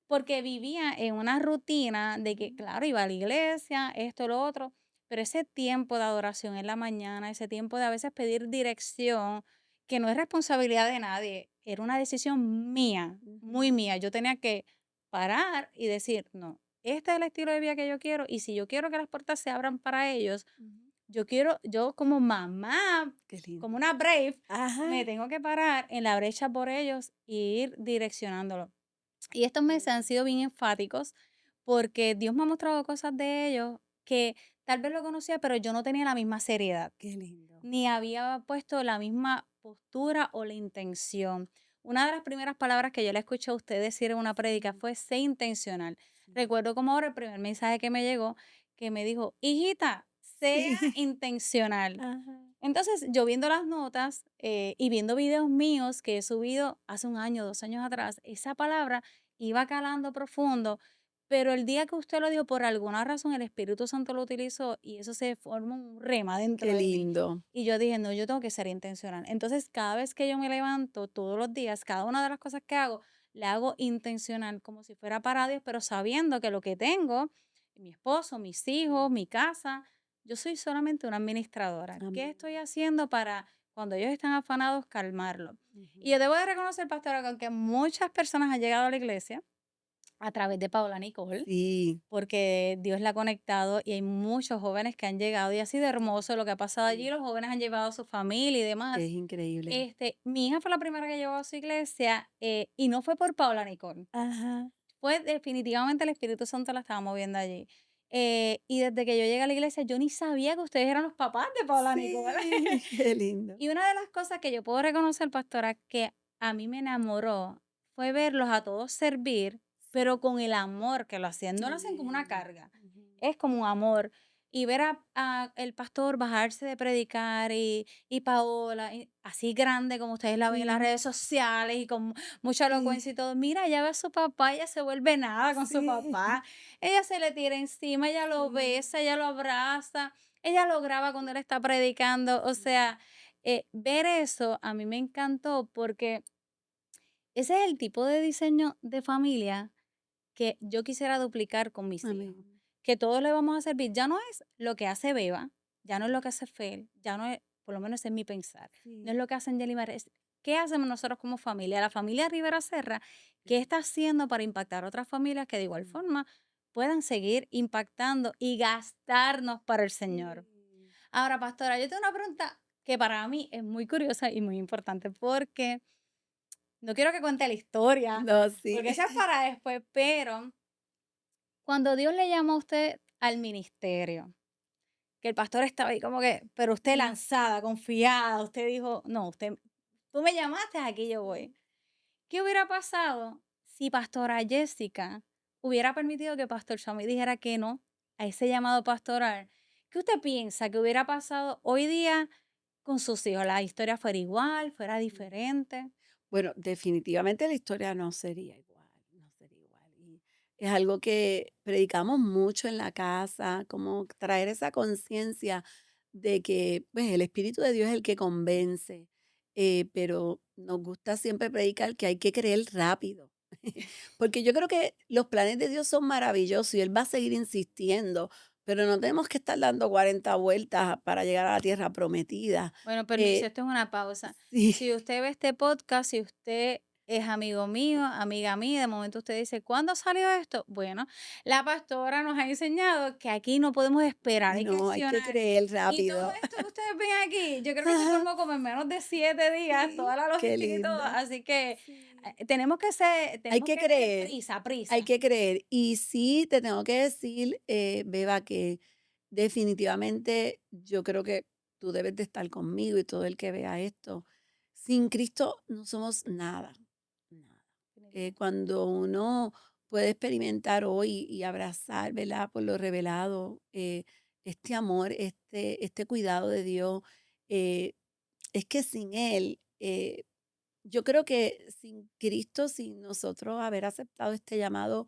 Speaker 1: Porque vivía en una rutina de que,
Speaker 2: Ujú.
Speaker 1: claro, iba a la iglesia, esto, lo otro, pero ese tiempo de adoración en la mañana, ese tiempo de a veces pedir dirección, que no es responsabilidad de nadie, era una decisión mía, muy
Speaker 2: Ujú.
Speaker 1: mía. Yo tenía que parar y decir, no, este es el estilo de vida que yo quiero y si yo quiero que las puertas se abran para ellos,
Speaker 2: Ujú.
Speaker 1: yo como mamá,
Speaker 2: Qué
Speaker 1: como
Speaker 2: lindo.
Speaker 1: una brave, me
Speaker 2: Ajá.
Speaker 1: tengo que parar en la brecha por ellos e ir direccionándolo. Y estos meses han
Speaker 2: Sí.
Speaker 1: sido bien enfáticos porque Dios me ha mostrado cosas de ellos que tal vez lo conocía, pero yo no tenía la misma seriedad,
Speaker 2: Qué lindo.
Speaker 1: ni había puesto la misma postura o la intención. Una de las primeras palabras que yo le escuché a usted decir en una prédica
Speaker 2: Sí,
Speaker 1: fue sé intencional.
Speaker 2: sí.
Speaker 1: Recuerdo como ahora el primer mensaje que me llegó que me dijo, hijita, sea
Speaker 2: Sí.
Speaker 1: intencional.
Speaker 2: Ajá.
Speaker 1: Entonces, yo viendo las notas y viendo videos míos que he subido hace un año, 2 años atrás, esa palabra iba calando profundo, pero el día que usted lo dijo, por alguna razón el Espíritu Santo lo utilizó y eso se forma un rema dentro
Speaker 2: Qué
Speaker 1: de mí.
Speaker 2: lindo.
Speaker 1: Y yo dije, no, yo tengo que ser intencional. Entonces, cada vez que yo me levanto, todos los días, cada una de las cosas que hago, la hago intencional, como si fuera para Dios, pero sabiendo que lo que tengo, mi esposo, mis hijos,
Speaker 2: Sí.
Speaker 1: mi casa, yo soy solamente una administradora. ¿Qué estoy
Speaker 2: Amén.
Speaker 1: haciendo para cuando ellos están afanados calmarlo? Y
Speaker 2: Ujú.
Speaker 1: yo debo de reconocer, pastora, que aunque muchas personas han llegado a la iglesia a través de Paula Nicole,
Speaker 2: Sí,
Speaker 1: porque Dios la ha conectado y hay muchos jóvenes que han llegado y ha sido hermoso lo que ha pasado allí.
Speaker 2: sí.
Speaker 1: Los jóvenes han llevado a su familia y demás.
Speaker 2: Es increíble.
Speaker 1: Mi hija fue la primera que llevó a su iglesia y no fue por Paula Nicole.
Speaker 2: Ajá.
Speaker 1: Pues definitivamente el Espíritu Santo la estaba moviendo allí. Y desde que yo llegué a la iglesia, yo ni sabía que ustedes eran los papás de Paula Nicole.
Speaker 2: Sí, qué lindo.
Speaker 1: Y una de las cosas que yo puedo reconocer, pastora, que a mí me enamoró fue verlos a todos servir, pero con el amor que lo hacían. No lo hacen como una
Speaker 2: Amén.
Speaker 1: carga,
Speaker 2: Ujú.
Speaker 1: es como un amor. Y ver a el pastor bajarse de predicar y Paola, así grande como ustedes la ven en las
Speaker 2: Sí,
Speaker 1: redes sociales y con mucha
Speaker 2: sí,
Speaker 1: elocuencia y todo. Mira, ella ve a su papá, ella se vuelve nada con su
Speaker 2: sí,
Speaker 1: papá. Ella se le tira encima, ella lo
Speaker 2: sí.
Speaker 1: besa, ella lo abraza, ella lo graba cuando él está predicando. O
Speaker 2: Sí.
Speaker 1: sea, ver eso a mí me encantó porque ese es el tipo de diseño de familia que yo quisiera duplicar con mis hijos.
Speaker 2: Amén.
Speaker 1: Que todos le vamos a servir. Ya no es lo que hace Beba, ya no es lo que hace Fel, ya no es, por lo menos es mi pensar, no es
Speaker 2: Sí.
Speaker 1: lo que hacen Yelimar, es qué hacemos nosotros como familia. La familia Rivera Serra, ¿qué está haciendo para impactar a otras familias que de igual
Speaker 2: Mm.
Speaker 1: forma puedan seguir impactando y gastarnos para el Señor?
Speaker 2: Sí.
Speaker 1: Ahora, pastora, yo tengo una pregunta que para mí es muy curiosa y muy importante porque no quiero que cuente la historia,
Speaker 2: No, sí.
Speaker 1: porque esa es para después, pero cuando Dios le llamó a usted al ministerio, que el pastor estaba ahí como que, pero usted
Speaker 2: Mm.
Speaker 1: lanzada, confiada, usted dijo, no, tú me llamaste, aquí yo voy.
Speaker 2: Sí.
Speaker 1: ¿Qué hubiera pasado si pastora Jessica hubiera permitido que pastor Sammy dijera que no a ese llamado pastoral? ¿Qué usted piensa que hubiera pasado hoy día con sus hijos? ¿La historia fuera igual, fuera
Speaker 2: Mm.
Speaker 1: diferente?
Speaker 2: Bueno, definitivamente la historia no sería igual, no sería igual. Y es algo que predicamos mucho en la casa, como traer esa conciencia de que pues, el Espíritu de Dios es el que convence, pero nos gusta siempre predicar que hay que creer rápido. Porque yo creo que los planes de Dios son maravillosos y Él va a seguir insistiendo, pero no tenemos que estar dando 40 vueltas para llegar a la tierra prometida.
Speaker 1: Bueno, permiso,
Speaker 2: Eh,
Speaker 1: esto es una pausa.
Speaker 2: sí,
Speaker 1: Si usted ve este podcast, si usted es amigo mío, amiga mía, de momento usted dice, ¿cuándo salió esto? Bueno, la pastora nos ha enseñado que aquí no podemos esperar, hay que
Speaker 2: no, hay que
Speaker 1: accionar.
Speaker 2: creer
Speaker 1: Y todo
Speaker 2: rápido.
Speaker 1: esto que ustedes ven aquí, yo creo que se
Speaker 2: Ajá,
Speaker 1: formó como en menos de 7 días,
Speaker 2: sí,
Speaker 1: toda la
Speaker 2: qué
Speaker 1: logística y todo.
Speaker 2: lindo.
Speaker 1: Así que
Speaker 2: Sí. Hay
Speaker 1: tenemos
Speaker 2: que
Speaker 1: que tener
Speaker 2: creer,
Speaker 1: prisa,
Speaker 2: hay
Speaker 1: prisa.
Speaker 2: que creer. Y sí te tengo que decir, Beba, que definitivamente yo creo que tú debes de estar conmigo y todo el que vea esto. Sin Cristo no somos nada, nada. Cuando uno puede experimentar hoy y abrazar, ¿verdad? Por lo revelado, este amor, este cuidado de Dios, eh, es que sin Él, yo creo que sin Cristo, sin nosotros haber aceptado este llamado,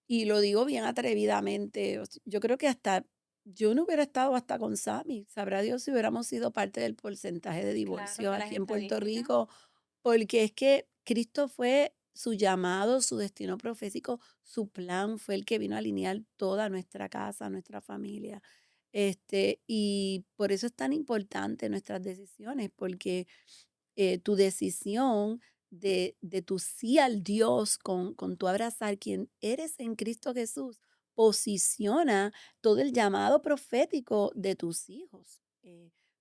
Speaker 2: y lo digo bien atrevidamente, yo creo que hasta yo no hubiera estado hasta con Sammy, sabrá Dios si hubiéramos sido parte del porcentaje de
Speaker 1: Claro,
Speaker 2: divorcios
Speaker 1: de las
Speaker 2: aquí en Puerto
Speaker 1: estadísticas.
Speaker 2: Rico, porque es que Cristo fue su llamado, su destino profético, su plan fue el que vino a alinear toda nuestra casa, nuestra familia. Y por eso es tan importante nuestras decisiones, porque tu decisión de tu sí al Dios con tu abrazar quien eres en Cristo Jesús, posiciona todo el llamado profético de tus hijos.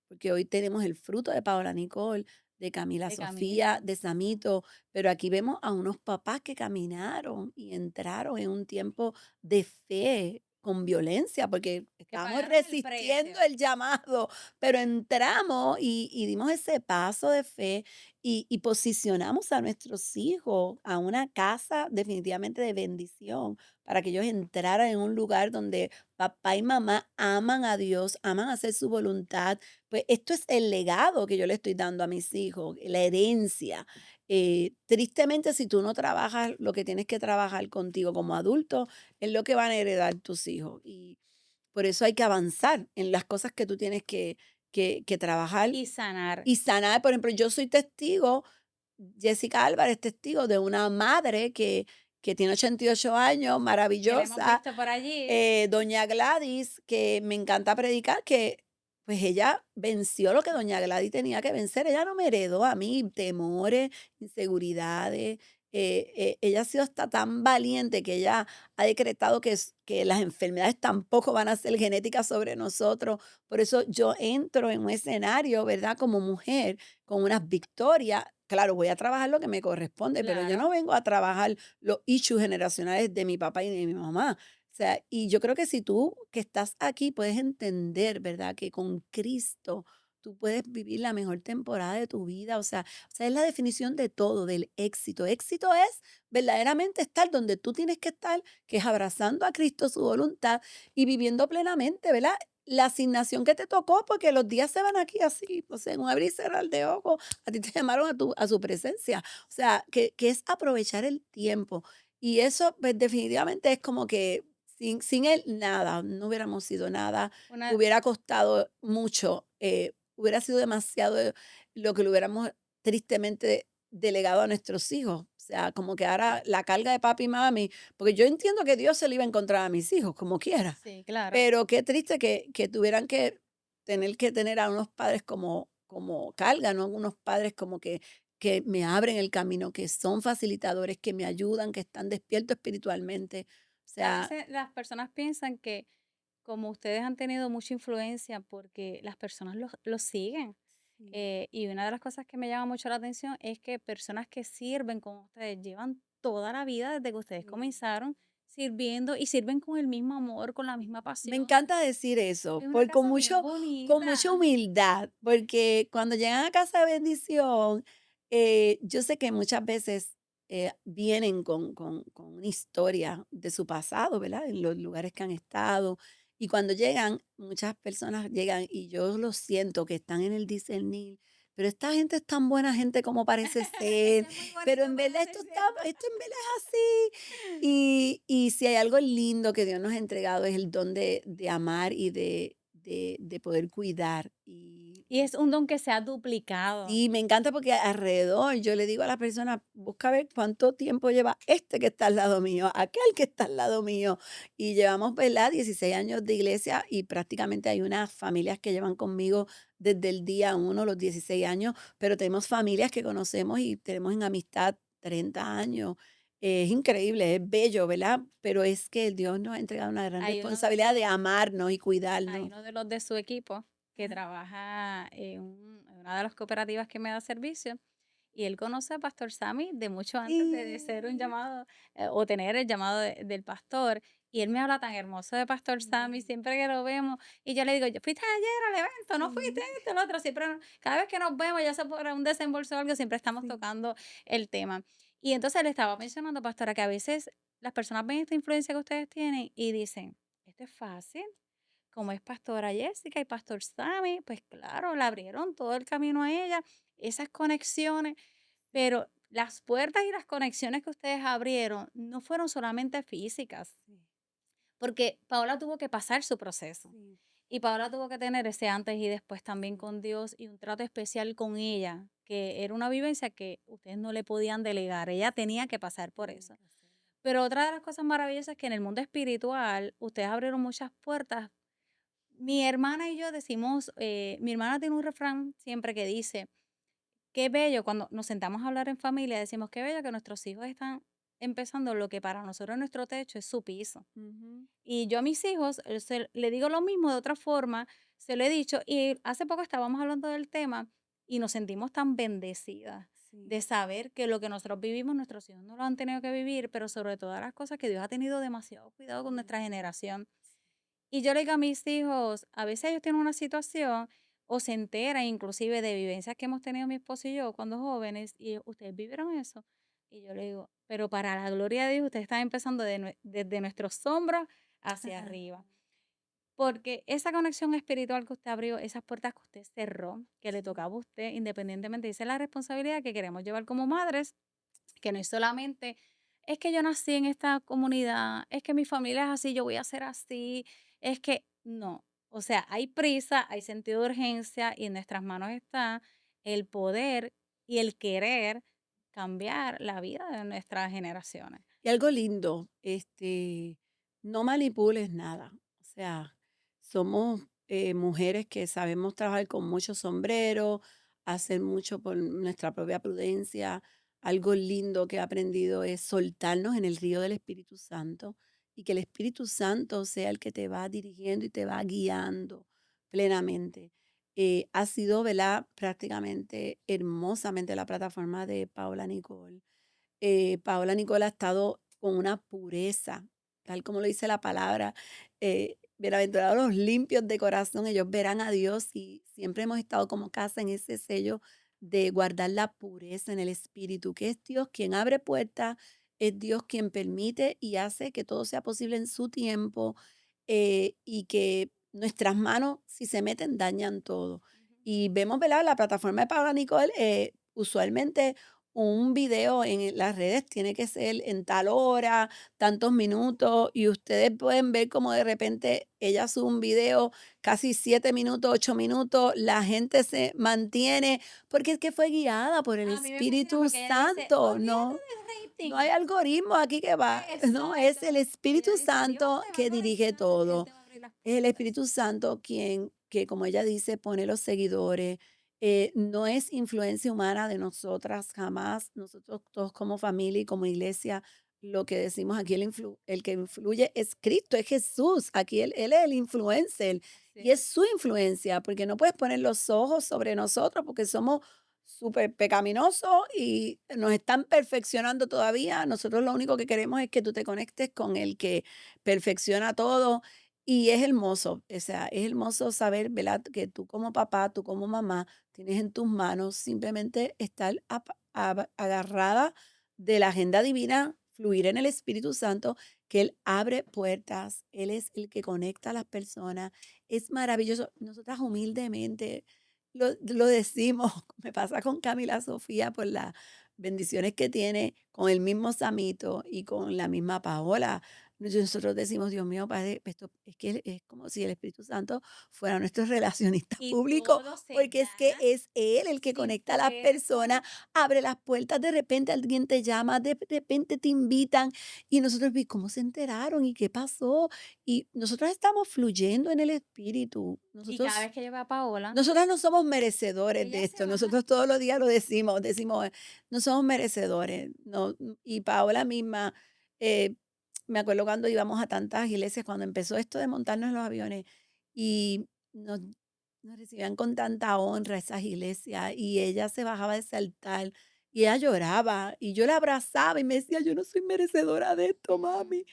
Speaker 2: Porque hoy tenemos el fruto de Paola Nicole, de Camila
Speaker 1: De Camila.
Speaker 2: Sofía, de Samito, pero aquí vemos a unos papás que caminaron y entraron en un tiempo de fe con violencia, porque
Speaker 1: Que
Speaker 2: estábamos
Speaker 1: pagaron el
Speaker 2: resistiendo
Speaker 1: precio.
Speaker 2: el llamado, pero entramos y dimos ese paso de fe y posicionamos a nuestros hijos a una casa definitivamente de bendición para que ellos entraran en un lugar donde papá y mamá aman a Dios, aman hacer su voluntad. Pues esto es el legado que yo le estoy dando a mis hijos, la herencia. Tristemente, si tú no trabajas lo que tienes que trabajar contigo como adulto, es lo que van a heredar tus hijos. Y por eso hay que avanzar en las cosas que tú tienes que trabajar
Speaker 1: Y sanar.
Speaker 2: y sanar. Por ejemplo, yo soy testigo, Jessica Álvarez, testigo de una madre que tiene 88 años,
Speaker 1: Que la hemos
Speaker 2: maravillosa,
Speaker 1: visto por allí.
Speaker 2: doña Gladys, que me encanta predicar, que pues ella venció lo que doña Gladys tenía que vencer. Ella no me heredó a mí temores, inseguridades. Ella ha sido hasta tan valiente que ella ha decretado que las enfermedades tampoco van a ser genéticas sobre nosotros. Por eso yo entro en un escenario, ¿verdad? Como mujer, con unas victorias. Claro, voy a trabajar lo que me corresponde, pero yo no
Speaker 1: Claro.
Speaker 2: vengo a trabajar los issues generacionales de mi papá y de mi mamá. O sea, y yo creo que si tú que estás aquí puedes entender, ¿verdad? Que con Cristo tú puedes vivir la mejor temporada de tu vida. O sea, es la definición de todo, del éxito. Éxito es verdaderamente estar donde tú tienes que estar, que es abrazando a Cristo, su voluntad y viviendo plenamente, ¿verdad? La asignación que te tocó, porque los días se van aquí así, o sea, en un abrir y cerrar de ojos, a ti te llamaron a su presencia. O sea, que es aprovechar el tiempo. Y eso, pues definitivamente es como que sin él, nada, no hubiéramos sido nada,
Speaker 1: Una
Speaker 2: hubiera costado mucho, hubiera sido demasiado lo que le hubiéramos tristemente delegado a nuestros hijos. O sea, como que ahora la carga de papi y mami, porque yo entiendo que Dios se le iba a encontrar a mis hijos, como quiera,
Speaker 1: sí, claro.
Speaker 2: pero qué triste que tuvieran que tener a unos padres como carga, ¿no? Unos padres como que me abren el camino, que son facilitadores, que me ayudan, que están despiertos espiritualmente. O
Speaker 1: A
Speaker 2: sea,
Speaker 1: veces las personas piensan que como ustedes han tenido mucha influencia porque las personas los siguen.
Speaker 2: sí,
Speaker 1: Y una de las cosas que me llama mucho la atención es que personas que sirven con ustedes llevan toda la vida desde que ustedes
Speaker 2: sí.
Speaker 1: comenzaron sirviendo y sirven con el mismo amor, con la misma
Speaker 2: Me
Speaker 1: pasión.
Speaker 2: encanta decir eso,
Speaker 1: Es una
Speaker 2: con
Speaker 1: casa bien
Speaker 2: con mucha
Speaker 1: bonita.
Speaker 2: humildad, porque cuando llegan a casa de bendición, yo sé que muchas veces vienen con una historia de su pasado, ¿verdad? En los lugares que han estado. Y cuando llegan, muchas personas llegan y yo lo siento que están en el discernir, pero esta gente es tan buena gente como parece ser,
Speaker 1: Ella es muy
Speaker 2: pero
Speaker 1: bonita
Speaker 2: en verdad
Speaker 1: para ser cierto.
Speaker 2: esto en verdad es así. Y si hay algo lindo que Dios nos ha entregado es el don de amar y de poder cuidar.
Speaker 1: Y es un don que se ha duplicado.
Speaker 2: Sí, me encanta porque alrededor yo le digo a la persona, busca ver cuánto tiempo lleva este que está al lado mío, aquel que está al lado mío. Y llevamos, ¿verdad? 16 años de iglesia y prácticamente hay unas familias que llevan conmigo desde el día uno, los 16 años, pero tenemos familias que conocemos y tenemos en amistad 30 años. Es increíble, es bello, ¿verdad? Pero es que Dios nos ha entregado una gran
Speaker 1: Hay uno de
Speaker 2: responsabilidad de
Speaker 1: los
Speaker 2: amarnos y
Speaker 1: Hay
Speaker 2: cuidarnos.
Speaker 1: uno de los de su equipo que trabaja en una de las cooperativas que me da servicio Y él conoce a Pastor Sammy de mucho antes de ser un
Speaker 2: Sí.
Speaker 1: llamado, o tener el llamado del pastor. Y él me habla tan hermoso de Pastor Sammy
Speaker 2: Sí,
Speaker 1: siempre que lo vemos. Y yo le digo: "¿Yo fuiste ayer al evento? ¿No fuiste?".
Speaker 2: sí,
Speaker 1: Esto, lo otro. Siempre, cada vez que nos vemos, ya sea por un desembolso o algo, siempre estamos
Speaker 2: sí.
Speaker 1: tocando el tema. Y entonces le estaba mencionando, pastora, que a veces las personas ven esta influencia que ustedes tienen y dicen: "Esto es fácil, como es pastora Jessica y pastor Sammy, pues claro, le abrieron todo el camino a ella, esas conexiones,
Speaker 2: Sí,
Speaker 1: pero las puertas y las conexiones que ustedes abrieron no fueron solamente físicas,
Speaker 2: sí,
Speaker 1: porque Paola tuvo que pasar su proceso
Speaker 2: sí,
Speaker 1: y Paola tuvo que tener ese antes y después también
Speaker 2: sí.
Speaker 1: con Dios y un trato especial con ella, que era una vivencia que ustedes no le podían delegar, ella tenía que pasar por
Speaker 2: Tenía
Speaker 1: eso.
Speaker 2: que hacerlo.
Speaker 1: Pero otra de las cosas maravillosas es que en el mundo espiritual ustedes abrieron muchas puertas. Mi hermana y yo decimos, mi hermana tiene un refrán siempre que dice: "Qué bello", cuando nos sentamos a hablar en familia, decimos: "Qué bello que nuestros hijos están empezando lo que para nosotros es nuestro techo, es su piso".
Speaker 2: Ujú.
Speaker 1: Y yo a mis hijos, le digo lo mismo de otra forma, se lo he dicho, y hace poco estábamos hablando del tema y nos sentimos tan bendecidas
Speaker 2: Sí,
Speaker 1: de saber que lo que nosotros vivimos, nuestros hijos no lo han tenido que vivir, pero sobre todas las cosas que Dios ha tenido demasiado cuidado con nuestra
Speaker 2: sí,
Speaker 1: generación. Y yo le digo a mis hijos, a veces ellos tienen una situación o se enteran inclusive de vivencias que hemos tenido mi esposo y yo cuando jóvenes y ustedes vivieron eso. Y yo le digo, pero para la gloria de Dios, ustedes están empezando desde nuestros hombros hacia
Speaker 2: ajá,
Speaker 1: arriba. Porque esa conexión espiritual que usted abrió, esas puertas que usted cerró, que le
Speaker 2: sí,
Speaker 1: tocaba a usted, independientemente, dice la responsabilidad que queremos llevar como madres, que no es solamente, es que yo nací en esta comunidad, es que mi familia es así, yo voy a ser así, es que no. O sea, hay prisa, hay sentido de urgencia y en nuestras manos está el poder y el querer cambiar la vida de nuestras generaciones.
Speaker 2: y algo lindo, no manipules nada. O sea, somos mujeres que sabemos trabajar con mucho sombrero, hacer mucho por nuestra propia prudencia. Algo lindo que he aprendido es soltarnos en el río del Espíritu Santo y que el Espíritu Santo sea el que te va dirigiendo y te va guiando plenamente. Ha sido, ¿verdad? Prácticamente hermosamente la plataforma de Paula Nicole. Paola Nicola ha estado con una pureza, tal como lo dice la palabra, bienaventurados los limpios de corazón, ellos verán a Dios y siempre hemos estado como casa en ese sello de guardar la pureza en el espíritu, que es Dios quien abre puertas, es Dios quien permite y hace que todo sea posible en su tiempo y que nuestras manos, si se meten, dañan todo.
Speaker 1: Ujú.
Speaker 2: Y vemos, ¿verdad? La plataforma de Paola Nicole, usualmente un video en las redes tiene que ser en tal hora, tantos minutos, y ustedes pueden ver como de repente ella sube un video casi 7 minutos, 8 minutos, la gente se mantiene, porque es que fue guiada por el
Speaker 1: A mí me fascina
Speaker 2: Espíritu
Speaker 1: porque ella dice,
Speaker 2: Santo,
Speaker 1: olvídate
Speaker 2: no,
Speaker 1: del
Speaker 2: no
Speaker 1: rating.
Speaker 2: hay algoritmo aquí que va, no,
Speaker 1: Exacto.
Speaker 2: es el
Speaker 1: Ella
Speaker 2: Espíritu
Speaker 1: dice, Dios
Speaker 2: Santo
Speaker 1: te va a
Speaker 2: que dirige
Speaker 1: conectar, Él
Speaker 2: todo.
Speaker 1: te va a abrir las
Speaker 2: Es el
Speaker 1: puertas.
Speaker 2: Espíritu Santo quien, que como ella dice, pone los seguidores. No es influencia humana de nosotras jamás. Nosotros todos como familia y como iglesia, lo que decimos aquí, el que influye es Cristo, es Jesús. Aquí él es el influencer
Speaker 1: Así
Speaker 2: y es
Speaker 1: es.
Speaker 2: su influencia, porque no puedes poner los ojos sobre nosotros porque somos súper pecaminosos y nos están perfeccionando todavía. Nosotros lo único que queremos es que tú te conectes con el que perfecciona todo y es hermoso, o sea, es hermoso saber, ¿verdad? Que tú como papá, tú como mamá, tienes en tus manos simplemente estar agarrada de la agenda divina, fluir en el Espíritu Santo, que Él abre puertas, Él es el que conecta a las personas. Es maravilloso. Nosotras humildemente lo decimos, me pasa con Camila Sofía por las bendiciones que tiene con el mismo Samito y con la misma Paola. Nosotros decimos, Dios mío, Padre, esto es que es como si el Espíritu Santo fuera nuestro relacionista
Speaker 1: Y
Speaker 2: público,
Speaker 1: todo se
Speaker 2: porque es que
Speaker 1: da
Speaker 2: es Él el que
Speaker 1: sin
Speaker 2: conecta a las
Speaker 1: fuerza.
Speaker 2: personas, abre las puertas, de repente alguien te llama, de repente te invitan y nosotros, ¿y cómo se enteraron? ¿Y qué pasó? Y nosotros estamos fluyendo en el Espíritu.
Speaker 1: Y cada vez que yo veo a Paola,
Speaker 2: Nosotras no somos merecedores de
Speaker 1: ella se
Speaker 2: esto.
Speaker 1: va.
Speaker 2: Nosotros todos los días lo decimos, no somos merecedores. No, y Paola misma, eh, me acuerdo cuando íbamos a tantas iglesias, cuando empezó esto de montarnos en los aviones y nos recibían con tanta honra esas iglesias y ella se bajaba de ese altar Y ella lloraba y yo la abrazaba y me decía, yo no soy merecedora de esto,
Speaker 1: Mm,
Speaker 2: mami.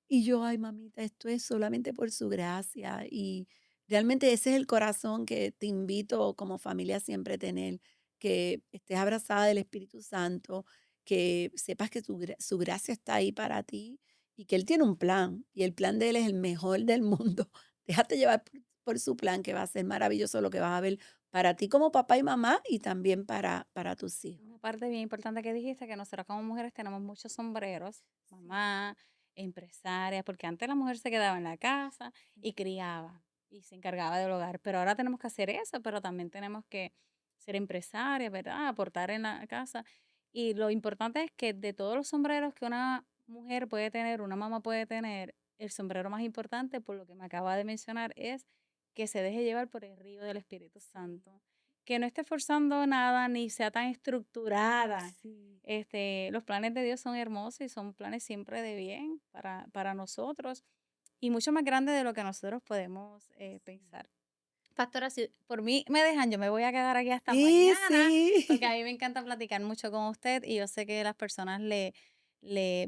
Speaker 2: Y yo, ay, mamita, esto es solamente por su gracia. Y realmente ese es el corazón que te invito como familia siempre a tener, que estés abrazada del Espíritu Santo, que sepas que su gracia está ahí para ti y que Él tiene un plan y el plan de Él es el mejor del mundo. Déjate llevar por su plan, que va a ser maravilloso lo que vas a ver para ti como papá y mamá y también para tus hijos.
Speaker 1: una parte bien importante que dijiste, que nosotras como mujeres tenemos muchos sombreros,
Speaker 2: Sí,
Speaker 1: mamá, empresaria, porque antes la mujer se quedaba en la casa
Speaker 2: sí,
Speaker 1: y criaba y se encargaba del hogar, pero ahora tenemos que hacer eso, pero también tenemos que ser empresaria, ¿verdad? Aportar en la casa. Y lo importante es que de todos los sombreros que una mujer puede tener, una mamá puede tener, el sombrero más importante, por lo que me acaba de mencionar, es que se deje llevar por el río del Espíritu
Speaker 2: sí,
Speaker 1: Santo, que no esté forzando nada ni sea tan estructurada.
Speaker 2: sí,
Speaker 1: Los planes de Dios son hermosos y son planes siempre de bien para nosotros y mucho más grandes de lo que nosotros podemos
Speaker 2: sí.
Speaker 1: pensar. Pastora, si por mí me dejan, yo me voy a quedar aquí hasta
Speaker 2: Sí,
Speaker 1: mañana, porque a
Speaker 2: sí.
Speaker 1: mí me encanta platicar mucho con usted y yo sé que a las personas le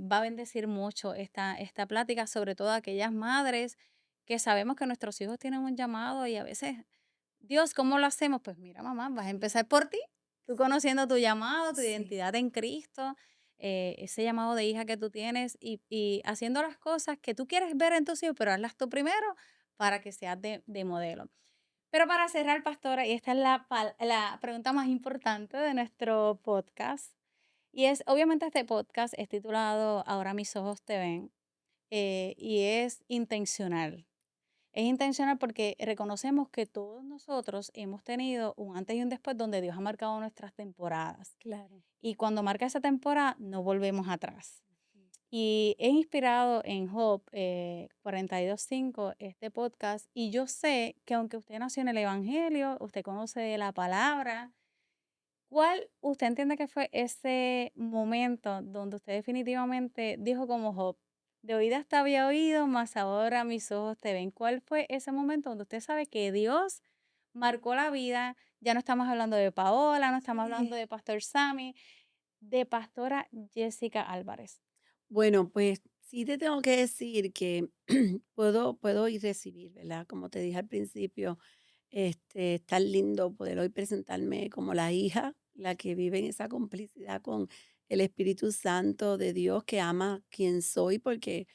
Speaker 1: va a bendecir mucho esta plática, sobre todo a aquellas madres que sabemos que nuestros hijos tienen un llamado y a veces, Dios, ¿cómo lo hacemos? Pues mira, mamá, vas a
Speaker 2: Sí,
Speaker 1: empezar por ti, tú
Speaker 2: sí,
Speaker 1: conociendo tu llamado, tu
Speaker 2: sí,
Speaker 1: identidad en Cristo, ese llamado de hija que tú tienes y haciendo las cosas que tú quieres ver en tus hijos, pero hazlas tú primero para que seas de modelo. Pero para cerrar, pastora, y esta es la pregunta más importante de nuestro podcast, y es, obviamente este podcast es titulado Ahora mis ojos te ven, y es intencional. Es intencional porque reconocemos que todos nosotros hemos tenido un antes y un después donde Dios ha marcado nuestras temporadas.
Speaker 2: claro.
Speaker 1: Y cuando marca esa temporada, no volvemos atrás.
Speaker 2: Ujú.
Speaker 1: Y he inspirado en Job 42:5 este podcast. Y yo sé que aunque usted nació en el Evangelio, usted conoce la palabra, ¿cuál usted entiende que fue ese momento donde usted definitivamente dijo como Job, de oídas te había oído, mas ahora mis ojos te ven? ¿Cuál fue ese momento donde usted sabe que Dios marcó la vida? Ya no estamos hablando de Paola, no estamos hablando
Speaker 2: Sí.
Speaker 1: de Pastor Sammy, de Pastora Jessica Álvarez.
Speaker 2: Bueno, pues sí te tengo que decir que puedo hoy recibir, ¿verdad? Como te dije al principio, es tan lindo poder hoy presentarme como la hija, la que vive en esa complicidad con el Espíritu Santo de Dios que ama quien soy porque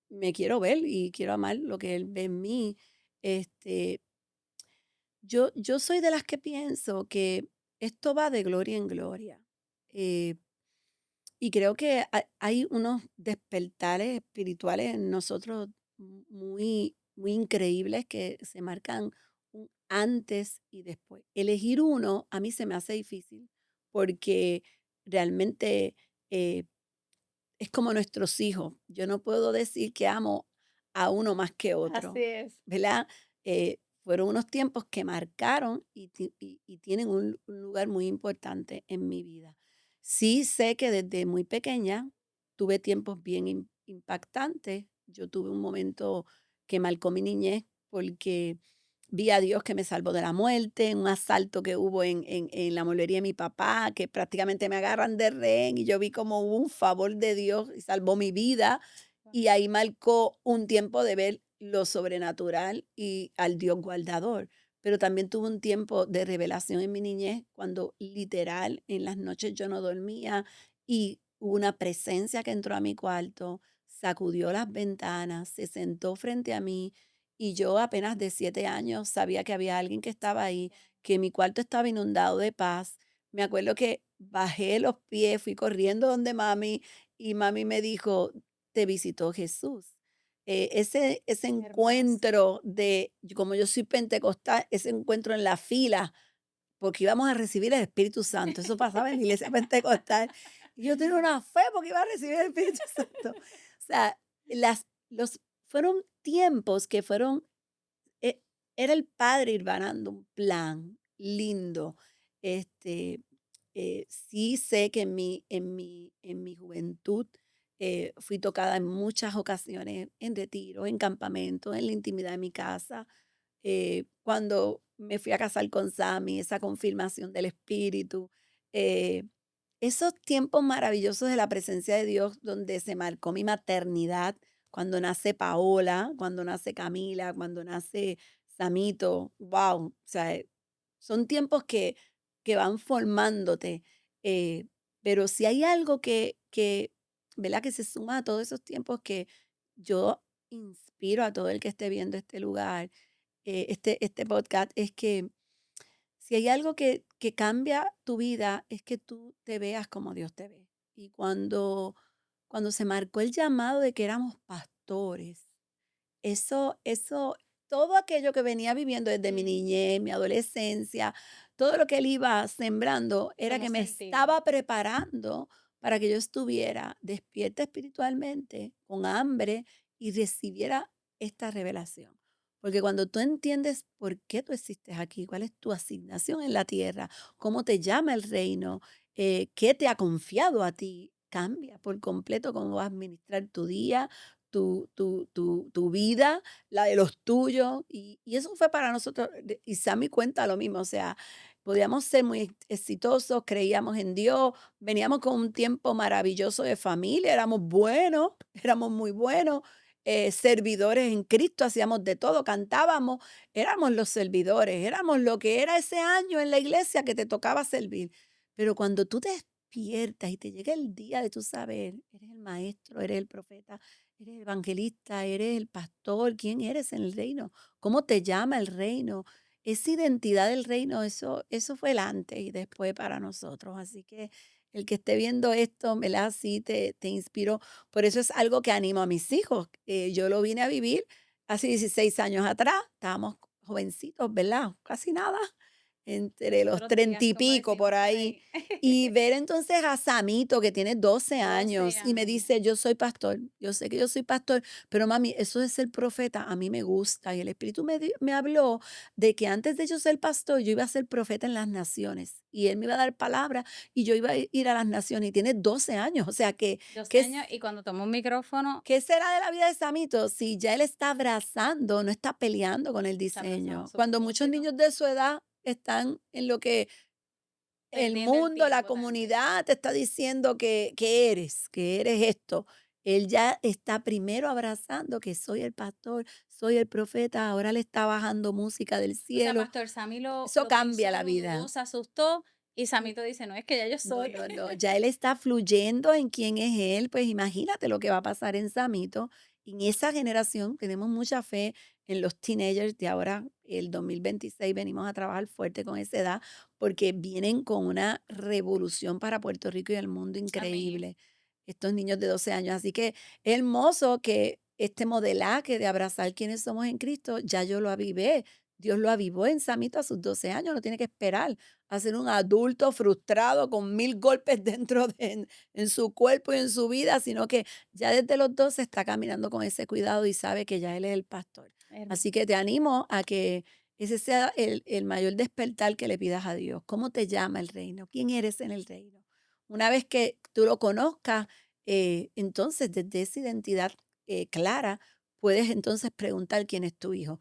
Speaker 2: me quiero ver y quiero amar lo que Él ve en mí. Este, yo soy de las que pienso que esto va de gloria en gloria. eh, Y creo que hay unos despertares espirituales en nosotros muy increíbles que se marcan un antes y después. Elegir uno a mí se me hace difícil porque realmente eh, es como nuestros hijos. Yo no puedo decir que amo a uno más que
Speaker 1: Así
Speaker 2: otro,
Speaker 1: es.
Speaker 2: ¿verdad? Fueron unos tiempos que marcaron y tienen un lugar muy importante en mi vida. Sí sé que desde muy pequeña tuve tiempos bien impactantes. Yo tuve un momento que marcó mi niñez porque vi a Dios que me salvó de la muerte, en un asalto que hubo en la mueblería de mi papá, que prácticamente me agarran de rehén y yo vi como hubo un favor de Dios y salvó mi vida. Y ahí marcó un tiempo de ver lo sobrenatural y al Dios guardador. Pero también tuve un tiempo de revelación en mi niñez cuando literal en las noches yo no dormía y hubo una presencia que entró a mi cuarto, sacudió las ventanas, se sentó frente a mí y yo apenas de 7 años sabía que había alguien que estaba ahí, que mi cuarto estaba inundado de paz. Me acuerdo que bajé los pies, fui corriendo donde mami y mami me dijo, te visitó Jesús. Ese
Speaker 1: Hermoso.
Speaker 2: encuentro como yo soy pentecostal, ese encuentro en la fila, porque íbamos a recibir el Espíritu Santo. Eso pasaba en la iglesia pentecostal. Y yo tenía una fe porque iba a recibir el Espíritu Santo. O sea, fueron tiempos que fueron e era el padre irbanando un plan lindo. Este, sí sé que en mi juventud, fui tocada en muchas ocasiones, en retiro, en campamento, en la intimidad de mi casa. Cuando me fui a casar con Sammy, esa confirmación del espíritu. esos tiempos maravillosos de la presencia de Dios donde se marcó mi maternidad, cuando nace Paola, cuando nace Camila, cuando nace Samito, wow, o sea, son tiempos que van formándote, eh, pero si hay algo ¿verdad? Que se suma a todos esos tiempos que yo inspiro a todo el que esté viendo este lugar, este podcast, es que si hay algo que cambia tu vida, es que tú te veas como Dios te ve. Y cuando se marcó el llamado de que éramos pastores, eso, todo aquello que venía viviendo desde mi
Speaker 1: Mm,
Speaker 2: niñez, mi adolescencia, todo lo que él iba sembrando,
Speaker 1: lo
Speaker 2: era que
Speaker 1: hemos
Speaker 2: me
Speaker 1: sentido.
Speaker 2: estaba preparando para que yo estuviera despierta espiritualmente, con hambre y recibiera esta revelación. Porque cuando tú entiendes por qué tú existes aquí, cuál es tu asignación en la tierra, cómo te llama el reino, qué te ha confiado a ti, cambia por completo cómo vas a administrar tu día, tu vida, la de los tuyos, y eso fue para nosotros, y Sammy cuenta lo mismo, o sea, podíamos ser muy exitosos, creíamos en Dios, veníamos con un tiempo maravilloso de familia, éramos buenos, éramos muy buenos, servidores en Cristo, hacíamos de todo, cantábamos, éramos los servidores, éramos lo que era ese año en la iglesia que te tocaba servir. Pero cuando tú te despiertas y te llega el día de tu saber, eres el maestro, eres el profeta, eres el evangelista, eres el pastor, ¿quién eres en el reino? ¿Cómo te llama el reino? Esa identidad del reino, eso fue el antes y después para nosotros. Así que el que esté viendo esto, ¿verdad? Sí te inspiró. Por eso es algo que animo a mis hijos. Yo lo vine a vivir hace 16 años atrás. Estábamos jovencitos, ¿verdad? Casi nada. Entre los
Speaker 1: Nosotros
Speaker 2: 30
Speaker 1: días,
Speaker 2: y
Speaker 1: como
Speaker 2: pico por
Speaker 1: decimos por
Speaker 2: ahí.
Speaker 1: ahí.
Speaker 2: Y ver entonces a Samito, que tiene 12
Speaker 1: 12
Speaker 2: años, y me
Speaker 1: años.
Speaker 2: dice, yo soy pastor, yo sé que yo soy pastor, pero mami, eso de ser profeta a mí me gusta. Y el Espíritu me habló de que antes de yo ser pastor, yo iba a ser profeta en las naciones. Y él me iba a dar palabra y yo iba a ir a las naciones. Y tiene 12 años, o sea que,
Speaker 1: 12
Speaker 2: ¿qué,
Speaker 1: años y cuando tomo un micrófono,
Speaker 2: qué será de la vida de Samito si ya él está abrazando, no está peleando con el
Speaker 1: está abrazando
Speaker 2: diseño?
Speaker 1: su
Speaker 2: Cuando muchos
Speaker 1: propósito,
Speaker 2: niños de su edad están en lo que el
Speaker 1: perdiendo el
Speaker 2: mundo, la
Speaker 1: tiempo tal vez.
Speaker 2: comunidad te está diciendo que eres esto. Él ya está primero abrazando que soy el pastor, soy el profeta, ahora le está bajando música del
Speaker 1: O sea,
Speaker 2: cielo.
Speaker 1: Pastor Sammy
Speaker 2: Eso
Speaker 1: lo
Speaker 2: cambia la
Speaker 1: pensó, lo
Speaker 2: vida.
Speaker 1: dudó, se asustó y Samito dice, no, es que ya yo
Speaker 2: No,
Speaker 1: soy.
Speaker 2: no, no, ya él está fluyendo en quién es él, pues imagínate lo que va a pasar en Samito. En esa generación tenemos mucha fe en los teenagers de ahora, el 2026, venimos a trabajar fuerte con esa edad porque vienen con una revolución para Puerto Rico y el mundo
Speaker 1: Amén.
Speaker 2: increíble, estos niños de 12 años. Así que es hermoso que este modelaje de abrazar quienes somos en Cristo, ya yo lo avivé. Dios lo avivó en Samito a sus 12 años, no tiene que esperar a ser un adulto frustrado con 1000 golpes dentro en su cuerpo y en su vida, sino que ya desde los 12 está caminando con ese cuidado y sabe que ya él es el pastor. Así
Speaker 1: Hermoso.
Speaker 2: que te animo a que ese sea el mayor despertar que le pidas a Dios. ¿Cómo te llama el reino? ¿Quién eres en el reino? Una vez que tú lo conozcas, entonces desde esa identidad clara, puedes entonces preguntar quién es tu hijo.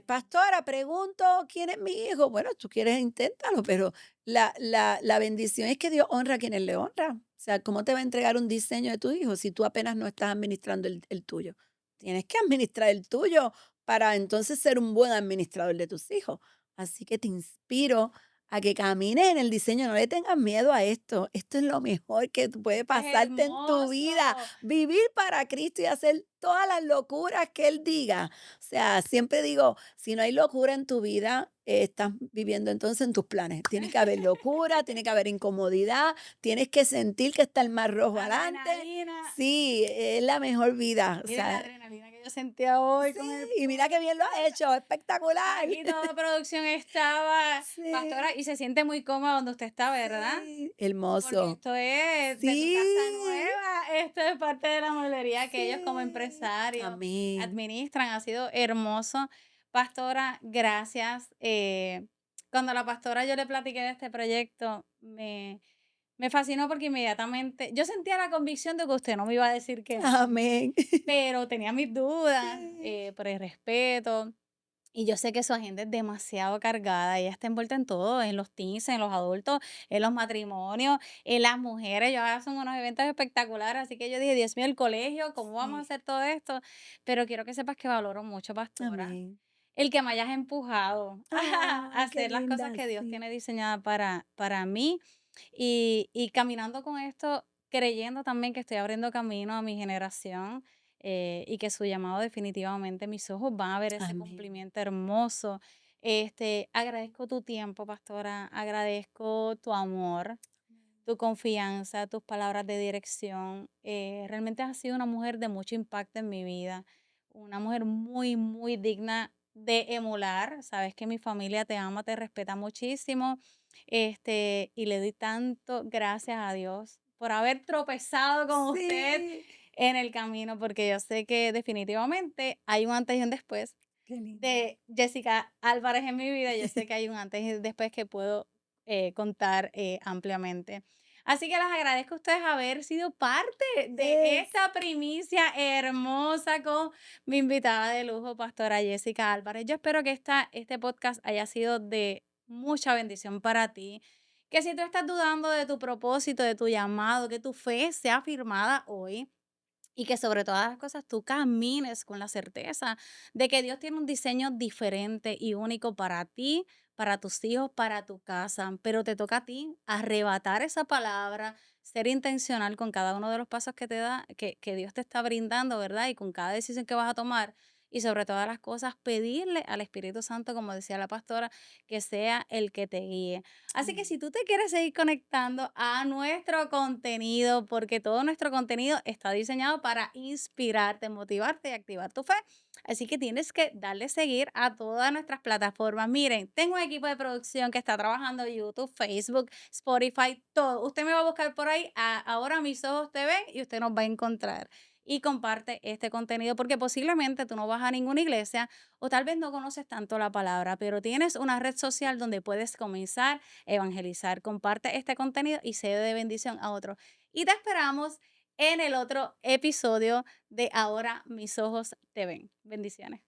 Speaker 2: Pastora, pregunto quién es mi hijo. Bueno, tú quieres, inténtalo, pero la bendición es que Dios honra a quienes le honra. O sea, ¿cómo te va a entregar un diseño de tu hijo si tú apenas no estás administrando el tuyo? Tienes que administrar el tuyo para entonces ser un buen administrador de tus hijos. Así que te inspiro a que camines en el diseño, no le tengas miedo a esto. Esto es lo mejor que puede
Speaker 1: Es
Speaker 2: pasarte en tu vida.
Speaker 1: hermoso.
Speaker 2: Vivir para Cristo y hacer todas las locuras que Él diga. O sea, siempre digo, si no hay locura en tu vida, estás viviendo entonces en tus planes. Tiene que haber locura, tiene que haber incomodidad, tienes que sentir que está el mar rojo adelante.
Speaker 1: Adrenalina.
Speaker 2: Sí, es la mejor vida. O
Speaker 1: Mira la
Speaker 2: sea,
Speaker 1: adrenalina que yo sentía hoy
Speaker 2: sí,
Speaker 1: con el
Speaker 2: y mira qué bien lo has
Speaker 1: podcast.
Speaker 2: hecho, espectacular.
Speaker 1: Aquí toda producción estaba,
Speaker 2: Sí,
Speaker 1: pastora, y se siente muy cómoda donde usted está, ¿verdad?
Speaker 2: sí,
Speaker 1: Porque
Speaker 2: hermoso.
Speaker 1: esto es de tu casa
Speaker 2: Sí,
Speaker 1: nueva, esto es parte de la mueblería que ellos como
Speaker 2: sí.
Speaker 1: empresarios
Speaker 2: Amén.
Speaker 1: administran, ha sido hermoso. Pastora, gracias. Cuando la pastora yo le platiqué de este proyecto, me fascinó porque inmediatamente yo sentía la convicción de que usted no me iba a decir que no,
Speaker 2: Amén.
Speaker 1: pero tenía mis dudas
Speaker 2: Sí.
Speaker 1: por el respeto. Y yo sé que su agenda es demasiado cargada, ella está envuelta en todo, en los teens, en los adultos, en los matrimonios, en las mujeres, ya hacen unos eventos espectaculares, así que yo dije, Dios mío, el colegio, ¿cómo vamos a
Speaker 2: Sí.
Speaker 1: hacer todo esto? Pero quiero que sepas que valoro mucho, pastora,
Speaker 2: Amén.
Speaker 1: el que me hayas empujado a
Speaker 2: Ay, qué
Speaker 1: hacer las cosas
Speaker 2: linda,
Speaker 1: que Dios
Speaker 2: sí.
Speaker 1: tiene diseñadas para mí y caminando con esto, creyendo también que estoy abriendo camino a mi generación y que su llamado definitivamente mis ojos van a ver ese
Speaker 2: Amén.
Speaker 1: cumplimiento hermoso. Agradezco tu tiempo, pastora, agradezco tu amor, tu confianza, tus palabras de dirección. Realmente has sido una mujer de mucho impacto en mi vida, una mujer muy, muy digna de emular. Sabes que mi familia te ama, te respeta muchísimo. Y le doy tanto gracias a Dios por haber tropezado con usted
Speaker 2: Sí,
Speaker 1: en el camino, porque yo sé que definitivamente hay un antes y un después
Speaker 2: qué linda.
Speaker 1: de Jessica Álvarez en mi vida. Yo sé que hay un antes y después que puedo contar ampliamente. Así que les agradezco a ustedes haber sido parte de
Speaker 2: Yes.
Speaker 1: esta primicia hermosa con mi invitada de lujo, pastora Jessica Álvarez. Yo espero que este podcast haya sido de mucha bendición para ti. Que si tú estás dudando de tu propósito, de tu llamado, que tu fe sea afirmada hoy y que sobre todas las cosas tú camines con la certeza de que Dios tiene un diseño diferente y único para ti, para tus hijos, para tu casa. Pero te toca a ti arrebatar esa palabra, ser intencional con cada uno de los pasos que te da, que Dios te está brindando, ¿verdad? Y con cada decisión que vas a tomar. Y sobre todas las cosas, pedirle al Espíritu Santo, como decía la pastora, que sea el que te guíe. Así que
Speaker 2: Amén.
Speaker 1: si tú te quieres seguir conectando a nuestro contenido, porque todo nuestro contenido está diseñado para inspirarte, motivarte y activar tu fe. Así que tienes que darle seguir a todas nuestras plataformas. Miren, tengo un equipo de producción que está trabajando en YouTube, Facebook, Spotify, todo. Usted me va a buscar por ahí, ahora mis ojos te ven y usted nos va a encontrar. Y comparte este contenido porque posiblemente tú no vas a ninguna iglesia o tal vez no conoces tanto la palabra, pero tienes una red social donde puedes comenzar evangelizar. Comparte este contenido y sé de bendición a otros. Y te esperamos en el otro episodio de Ahora mis ojos te ven. Bendiciones.